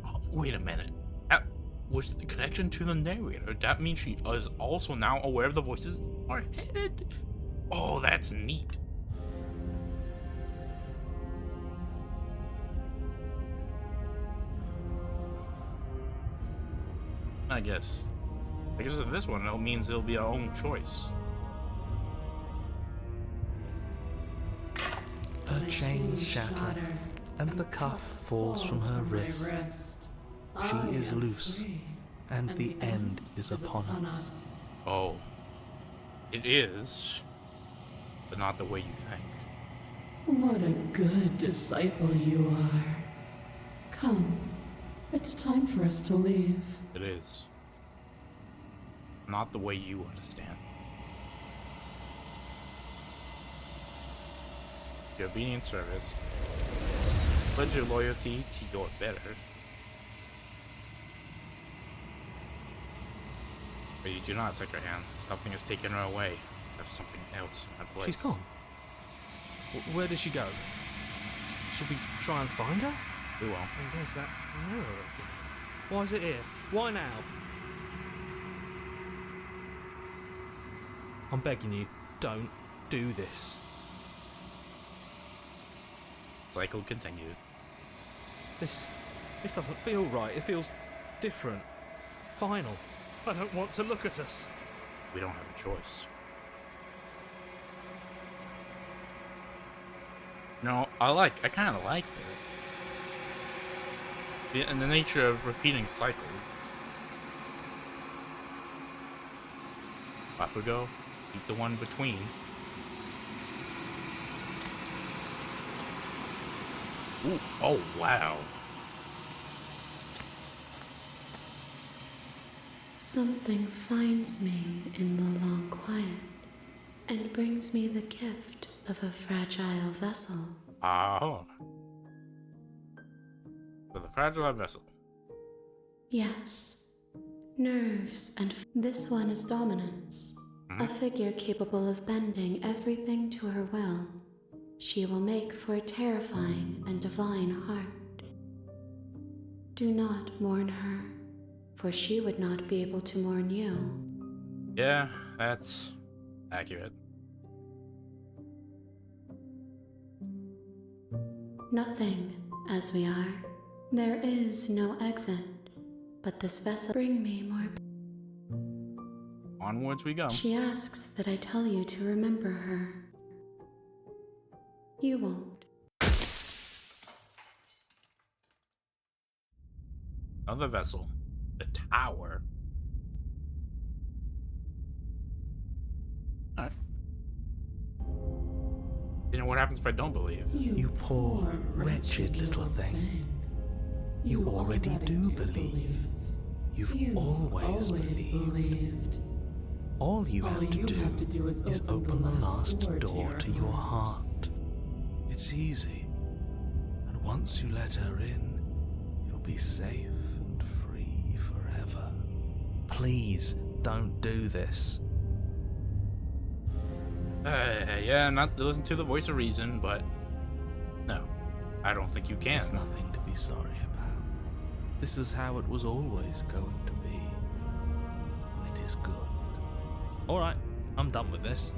Oh, wait a minute. That was the connection to the narrator. That means she is also now aware of the voices in our head. Oh, that's neat. I guess with this one, it means it'll be our own choice. Her chains shatter, and the cuff falls from her wrist. She is loose, and the end is upon us. Oh, it is, but not the way you think. What a good disciple you are. Come, it's time for us to leave. It is. Not the way you understand. Your obedient service. Pledge your loyalty to your better. But you do not take her hand. Something has taken her away. There's something else in her place. She's gone. Where did she go? Should we try and find her? We will. And there's that mirror again. Why is it here? Why now? I'm begging you, don't do this. Cycle continued. This doesn't feel right. It feels different. Final. I don't want to look at us. We don't have a choice. No, I kind of like that. And the nature of repeating cycles. Off we go. Keep the one between. Ooh, oh wow. Something finds me in the long quiet and brings me the gift of a fragile vessel. Oh. With a fragile vessel. Yes. Nerves and this one is dominance. A figure capable of bending everything to her will. She will make for a terrifying and divine heart. Do not mourn her, for she would not be able to mourn you. Yeah, that's accurate. Nothing, as we are. There is no exit, but this vessel bring me more. Onwards we go. She asks that I tell you to remember her. You won't. Another vessel. The tower. Alright. You know what happens if I don't believe? You poor, wretched little thing. You already do believe. You've always believed. All you have to do is open the last door to your heart. It's easy. And once you let her in, you'll be safe and free forever. Please don't do this. Yeah, not to listen to the voice of reason, but no, I don't think you can. There's nothing to be sorry about. This is how it was always going to be. It is good. Alright, I'm done with this.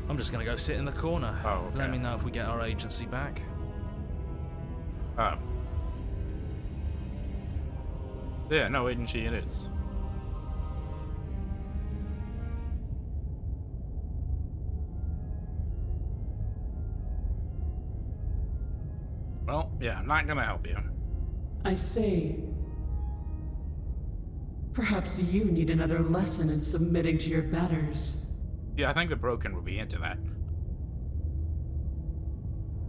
I'm just gonna go sit in the corner. Oh, okay. Let me know if we get our agency back. Oh. Yeah, no, agency it is. Well, yeah, I'm not gonna help you. I say, perhaps you need another lesson in submitting to your betters. Yeah, I think the broken would be into that.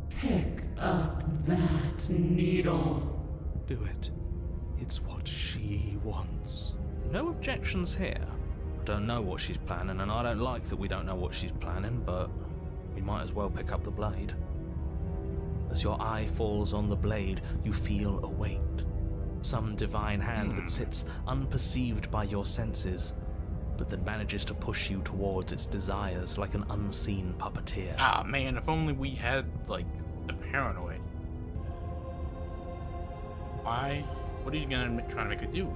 Pick up that needle. Do it. It's what she wants. No objections here. I don't know what she's planning, and I don't like that we don't know what she's planning, but we might as well pick up the blade. As your eye falls on the blade, you feel a weight. Some divine hand that sits unperceived by your senses, but that manages to push you towards its desires like an unseen puppeteer. Ah, man, if only we had, like, the paranoid. Why? What are you gonna try to make it do?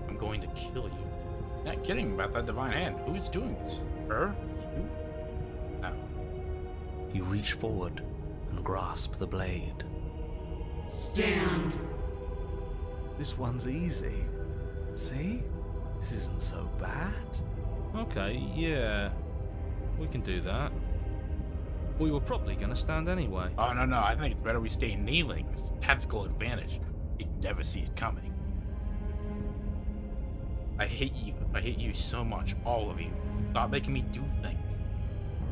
I'm going to kill you. Not kidding about that divine hand. Who is doing this? Her? You? No. You reach forward and grasp the blade. Stand. This one's easy. See? This isn't so bad. Okay, yeah. We can do that. We were probably going to stand anyway. Oh, no. I think it's better we stay kneeling. It's a tactical advantage. You'd never see it coming. I hate you. I hate you so much. All of you. Stop making me do things.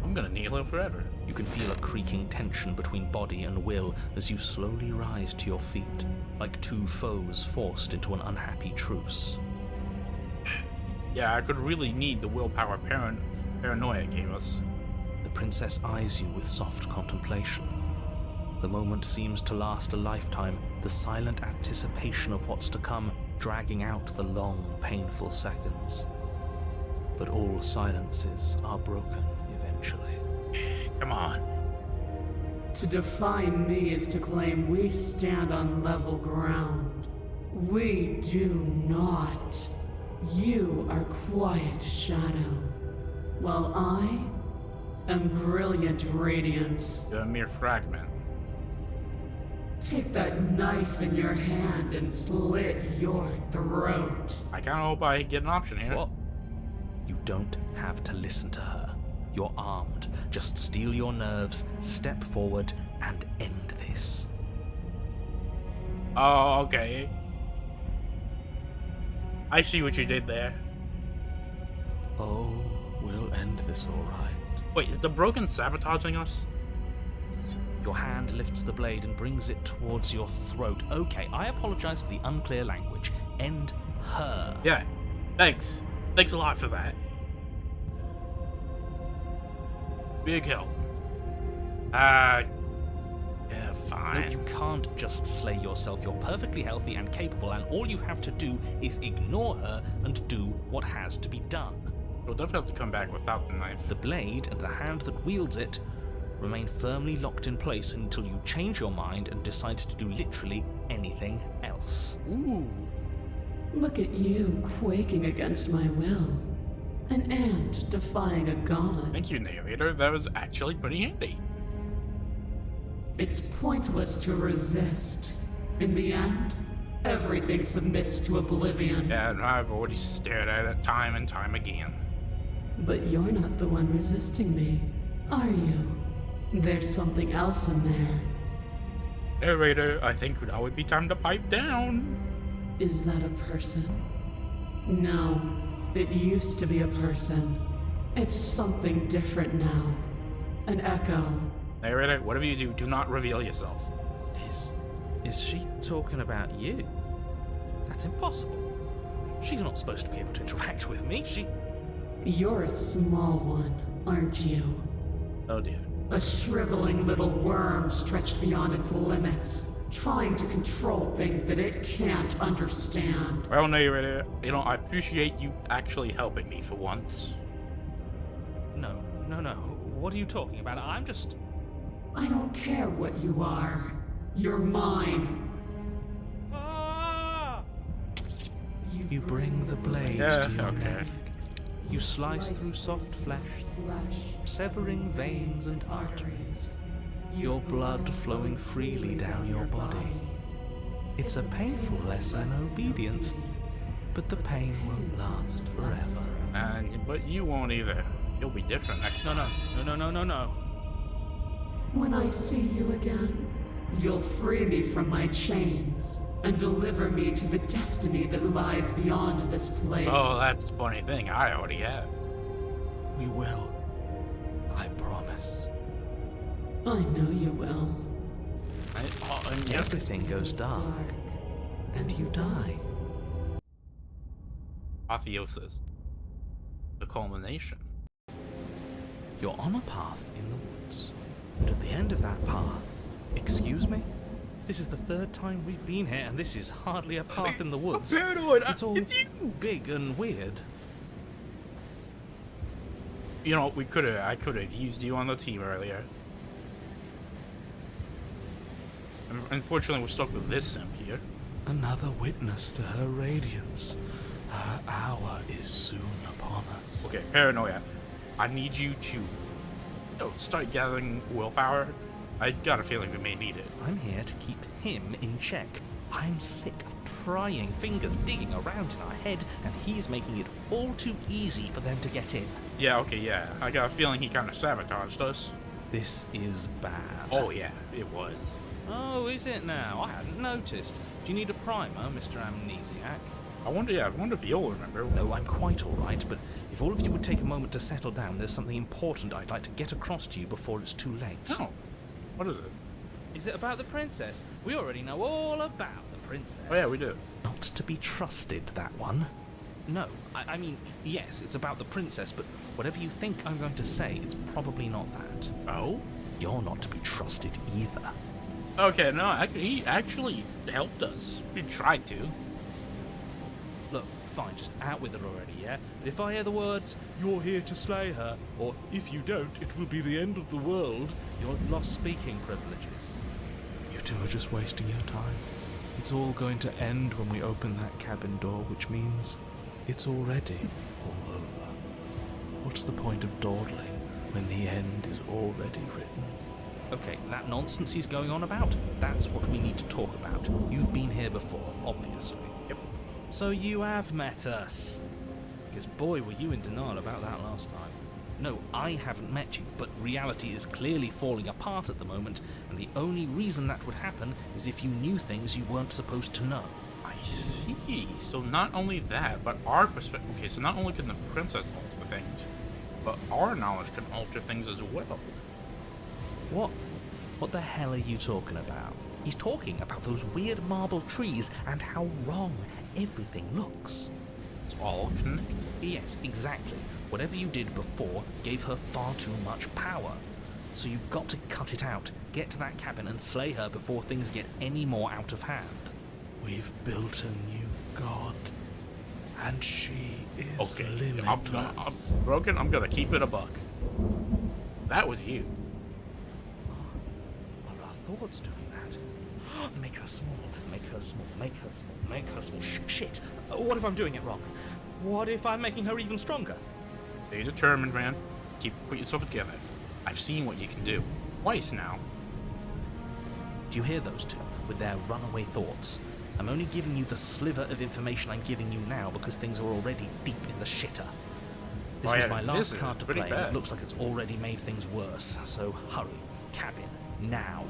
I'm gonna kneel here forever. You can feel a creaking tension between body and will as you slowly rise to your feet, like two foes forced into an unhappy truce. Yeah, I could really need the willpower paranoia gave us. The princess eyes you with soft contemplation. The moment seems to last a lifetime, the silent anticipation of what's to come dragging out the long, painful seconds. But all silences are broken eventually. Come on. To define me is to claim we stand on level ground. We do not. You are quiet shadow, while I am brilliant radiance. You're a mere fragment. Take that knife in your hand and slit your throat. I kinda hope I get an option here. What? You don't have to listen to her. You're armed. Just steel your nerves, step forward, and end this. Oh, okay. I see what you did there. Oh, we'll end this all right. Wait, is the broken sabotaging us? Your hand lifts the blade and brings it towards your throat. Okay, I apologize for the unclear language. End her. Yeah. Thanks. Thanks a lot for that. Big help. Yeah, No, fine. you can't just slay yourself. You're perfectly healthy and capable, and all you have to do is ignore her and do what has to be done. We'll definitely have to come back without the knife. The blade and the hand that wields it remain firmly locked in place until you change your mind and decide to do literally anything else. Ooh. Look at you quaking against my will. An ant defying a god. Thank you, narrator. That was actually pretty handy. It's pointless to resist. In the end, everything submits to oblivion. Yeah, and I've already stared at it time and time again. But you're not the one resisting me, are you? There's something else in there. Narrator, I think now would be time to pipe down. Is that a person? No, it used to be a person. It's something different now. An echo. Narrator, whatever you do, do not reveal yourself. Is she talking about you? That's impossible. She's not supposed to be able to interact with me. You're a small one, aren't you? Oh dear. A shriveling little worm stretched beyond its limits, trying to control things that it can't understand. Well, narrator, I appreciate you actually helping me for once. No. What are you talking about? I'm just... I don't care what you are. You're mine. You bring the blade Yeah, to your okay. neck. You slice through soft flesh, severing veins and arteries, your blood flowing freely down your body. It's a painful lesson in obedience, but the pain won't last forever. But you won't either. You'll be different next time. No. When I see you again, you'll free me from my chains and deliver me to the destiny that lies beyond this place. Oh, that's the funny thing. I already have. We will. I promise. I know you will. Yeah. Everything goes dark, and you die. Apotheosis. The culmination. You're on a path in the woods. And at the end of that path... Excuse me? This is the third time we've been here, and this is hardly a path in the woods. I'm paranoid. It's all It's you. big and weird. You know, I could have used you on the team earlier. Unfortunately, we're stuck with this simp here. Another witness to her radiance. Her hour is soon upon us. Okay, paranoia. I need you to start gathering willpower. I got a feeling we may need it. I'm here to keep him in check. I'm sick of prying fingers digging around in our head, and he's making it all too easy for them to get in. Yeah, okay, yeah. I got a feeling he kind of sabotaged us. This is bad. Oh, yeah, it was. Oh, is it now? I hadn't noticed. Do you need a primer, Mr. Amnesiac? I wonder if you'll remember. No, I'm quite all right, but if all of you would take a moment to settle down, there's something important I'd like to get across to you before it's too late. No. What is it? Is it about the princess? We already know all about the princess. Oh, yeah, we do. Not to be trusted, that one. No, I mean, yes, it's about the princess, but whatever you think I'm going to say, it's probably not that. Oh? You're not to be trusted either. Okay, no, he actually helped us. He tried to. Look, fine, just out with it already, yeah? But if I hear the words, "You're here to slay her," or "If you don't, it will be the end of the world," you'll have lost speaking privileges. You two are just wasting your time. It's all going to end when we open that cabin door, which means it's already all over. What's the point of dawdling when the end is already written? Okay, that nonsense he's going on about, that's what we need to talk about. You've been here before, obviously. Yep. So you have met us. Because boy, were you in denial about that last time. No, I haven't met you, but reality is clearly falling apart at the moment, and the only reason that would happen is if you knew things you weren't supposed to know. I see. So not only that, but our perspective. Okay, so not only can the princess alter things, but our knowledge can alter things as well. What the hell are you talking about? He's talking about those weird marble trees and how wrong everything looks. It's all connected. Yes, exactly. Whatever you did before gave her far too much power. So you've got to cut it out, get to that cabin and slay her before things get any more out of hand. We've built a new god, and she is Okay, limitless. I'm broken. I'm gonna keep it a buck. That was you. Are our thoughts doing that? Make her small, make her small, make her small, make her small. Shit! What if I'm doing it wrong? What if I'm making her even stronger? Stay determined, man. Put yourself together. I've seen what you can do. Twice now. Do you hear those two, with their runaway thoughts? I'm only giving you the sliver of information I'm giving you now because things are already deep in the shitter. This was my last card to play, and it looks like it's already made things worse. So hurry. Cabin. Now.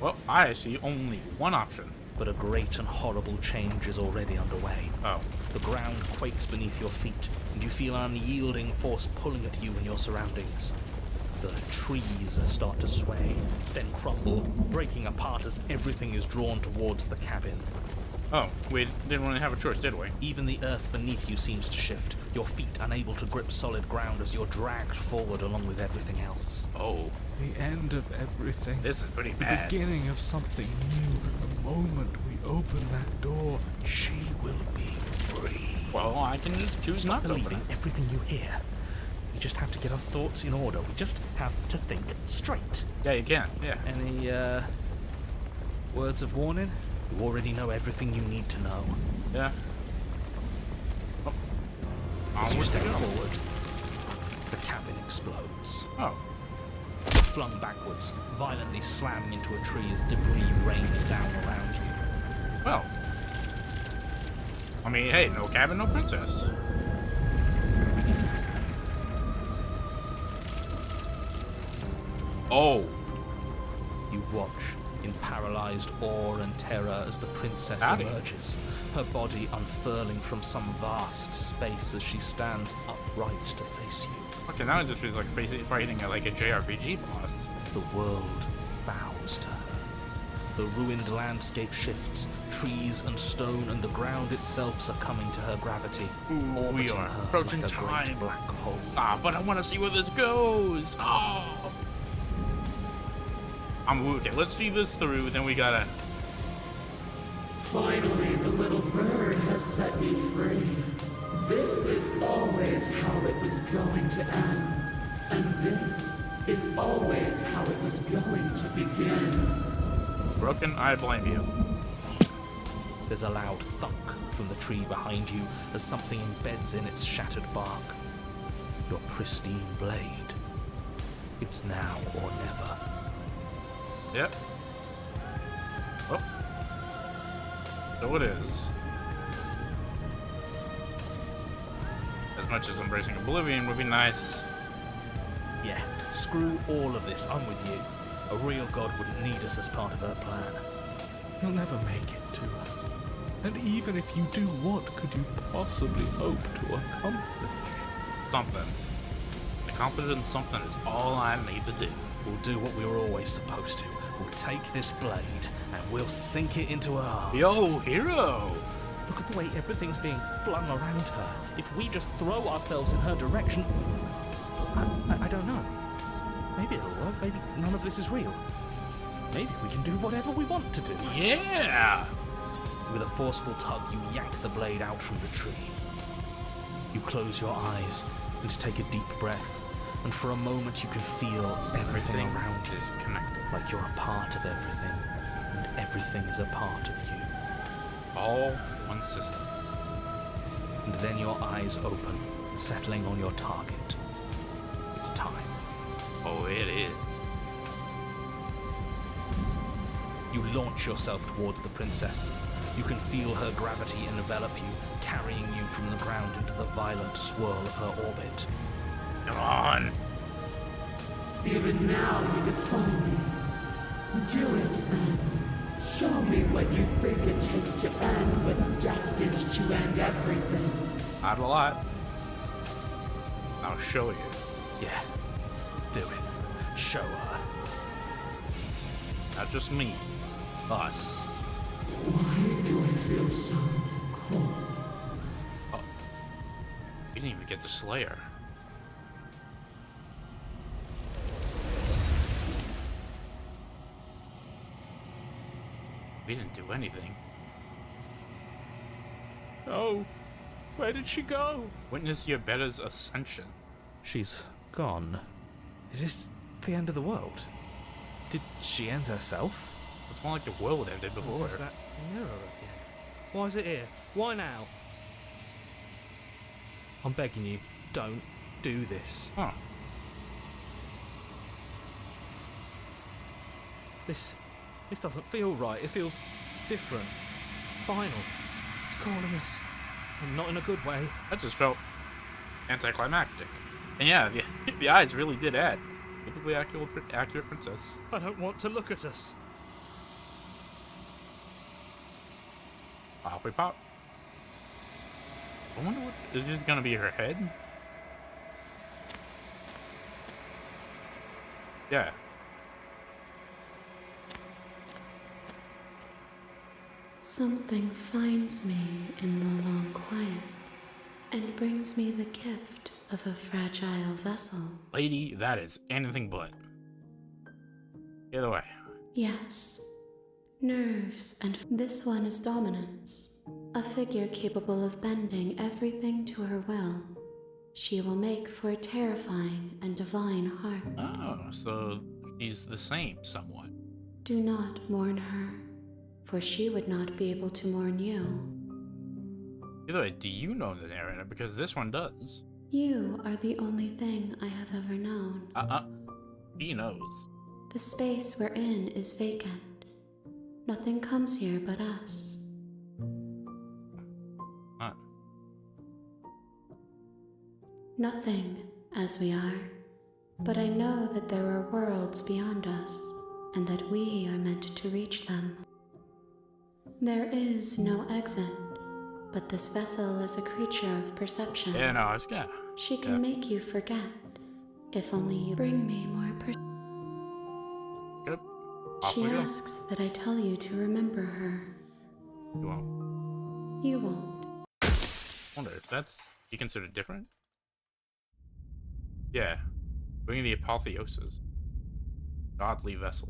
Well, I see only one option. But a great and horrible change is already underway. Oh. The ground quakes beneath your feet, and you feel an unyielding force pulling at you and your surroundings. The trees start to sway, then crumble, breaking apart as everything is drawn towards the cabin. Oh, we didn't really have a choice, did we? Even the earth beneath you seems to shift, your feet unable to grip solid ground as you're dragged forward along with everything else. Oh. The end of everything. This is pretty The bad. beginning of something new. The moment we open that door, she will be free. Well, I can just choose not to open Believing it. everything you hear. We just have to get our thoughts in order. We just have to think straight. Yeah, you can. Yeah. Any, words of warning? You already know everything you need to know. Yeah. Oh. As you Onward step we go. forward, the cabin explodes. Oh. Flung backwards, violently slamming into a tree as debris rains down around you. Well. I mean, hey, no cabin, no princess. Oh. You watch in paralyzed awe and terror as the princess Howdy. emerges, her body unfurling from some vast space as she stands upright to face you. Okay, now it just feels like fighting like a JRPG boss. The world bows to her. The ruined landscape shifts. Trees and stone and the ground itself succumbing to her gravity. Ooh, we are approaching like a time. great black hole. Ah, but I want to see where this goes. Oh. Okay, let's see this through, then we gotta... Finally, the little bird has set me free. This is always how it was going to end. And this is always how it was going to begin. Broken, I blame you. There's a loud thunk from the tree behind you as something embeds in its shattered bark. Your pristine blade. It's now or never. Yep. Oh. So it is. As much as embracing oblivion would be nice. Yeah, screw all of this, I'm with you. A real god wouldn't need us as part of her plan. You'll never make it to her. And even if you do, what could you possibly hope to accomplish? Something. Accomplishing something is all I need to do. We'll do what we were always supposed to. We'll take this blade and we'll sink it into her heart. Yo, hero! Look at the way everything's being flung around her. If we just throw ourselves in her direction... I don't know. Maybe it'll work. Maybe none of this is real. Maybe we can do whatever we want to do. Yeah! With a forceful tug, you yank the blade out from the tree. You close your eyes and take a deep breath. And for a moment you can feel everything around you is connected. Like you're a part of everything. And everything is a part of you. All one system. And then your eyes open, settling on your target. It's time. Oh, it is. You launch yourself towards the princess. You can feel her gravity envelop you, carrying you from the ground into the violent swirl of her orbit. Come on! Even now you defy me. Do it then. Show me what you think it takes to end what's destined to end everything. Not a lot. I'll show you. Yeah. Do it. Show her. Not just me. Us. Why do I feel so cold? Oh. We didn't even get the Slayer. We didn't do anything. Oh, where did she go? Witness Yabetta's ascension. She's gone. Is this the end of the world? Did she end herself? It's more like the world ended before. What's that mirror again? Why is it here? Why now? I'm begging you, don't do this. Huh. This doesn't feel right. It feels different. Final. It's calling us. And not in a good way. That just felt anticlimactic. And yeah, the eyes really did add. Typically accurate princess. I don't want to look at us. Off we pop. I wonder what... Is this gonna be her head? Yeah. Something finds me in the long quiet and brings me the gift of a fragile vessel. Lady, that is anything but. Get away. Yes. Nerves, and this one is dominance. A figure capable of bending everything to her will. She will make for a terrifying and divine heart. Oh, so she's the same somewhat. Do not mourn her, for she would not be able to mourn you. Either way, do you know the narrator? Because this one does. You are the only thing I have ever known. He knows. The space we're in is vacant. Nothing comes here but us. Huh. Nothing, as we are. But I know that there are worlds beyond us, and that we are meant to reach them. There is no exit, but this vessel is a creature of perception. Yeah, no, I was gonna. She can make you forget, if only you bring me more Yep. She asks that I tell you to remember her. You won't. You won't. I wonder if that's you consider different? Yeah. Bringing the apotheosis. Godly vessel.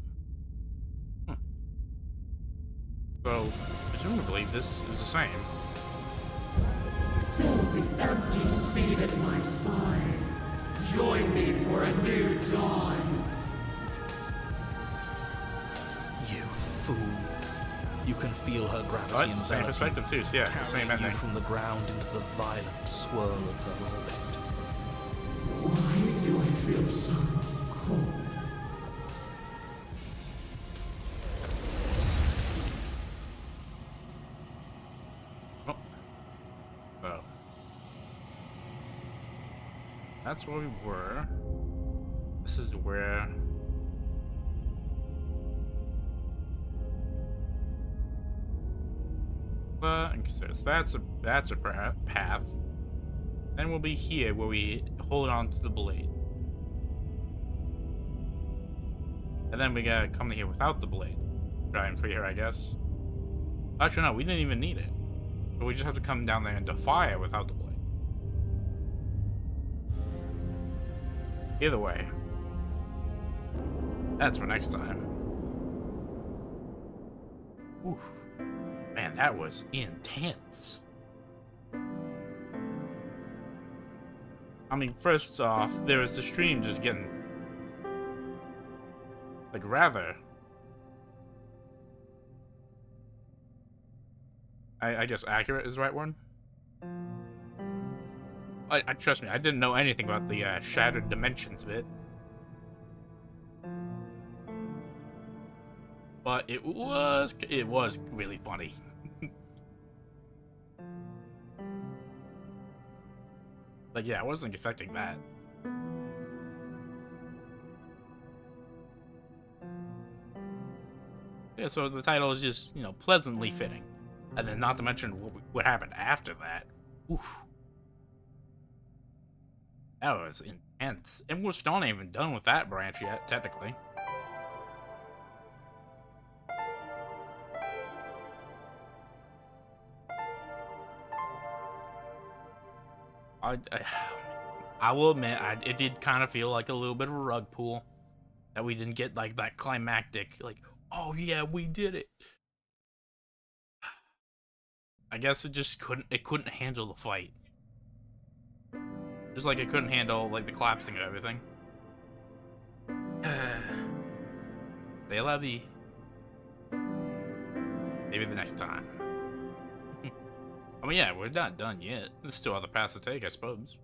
So, presumably, this is the same. Fill the empty seat at my side. Join me for a new dawn. You fool. You can feel her gravity What? envelop Same you, perspective too, so yeah, it's the same carrying you ending. from the ground into the violent swirl of her orbit. Why do I feel so cold? Oh. That's where we were. This is where... So that's a path. Then we'll be here where we hold on to the blade. And then we gotta come here without the blade. Try and free her, I guess. Actually, no, we didn't even need it. But we just have to come down there and defy it without the blade. Either way. That's for next time. Oof. Man, that was intense. I mean, first off, there was the stream just getting... like, rather... I guess accurate is the right one. I trust me, I didn't know anything about the shattered dimensions bit. But it was really funny. Like, yeah, I wasn't expecting that. Yeah, so the title is just, you know, pleasantly fitting. And then not to mention what happened after that. Oof. That was intense. And we're still not even done with that branch yet, technically. I will admit, it did kind of feel like a little bit of a rug pull. That we didn't get, like, that climactic, like, oh yeah, we did it. I guess it just couldn't handle the fight. Just like it couldn't handle, like, the collapsing of everything. They allow the... Maybe the next time. I mean, yeah, we're not done yet. There's still other paths to take, I suppose.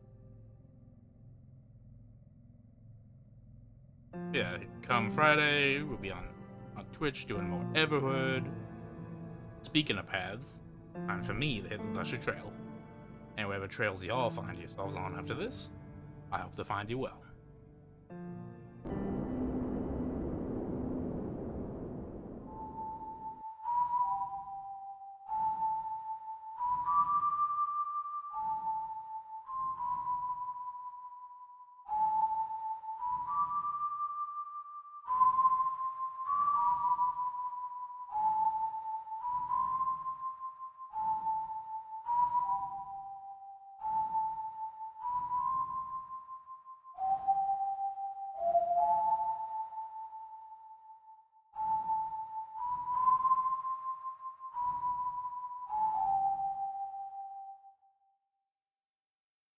Yeah, come Friday, we'll be on Twitch doing more Everhood. Speaking of paths, time for me to hit the Lusher Trail. And whatever trails y'all find yourselves on after this, I hope to find you well.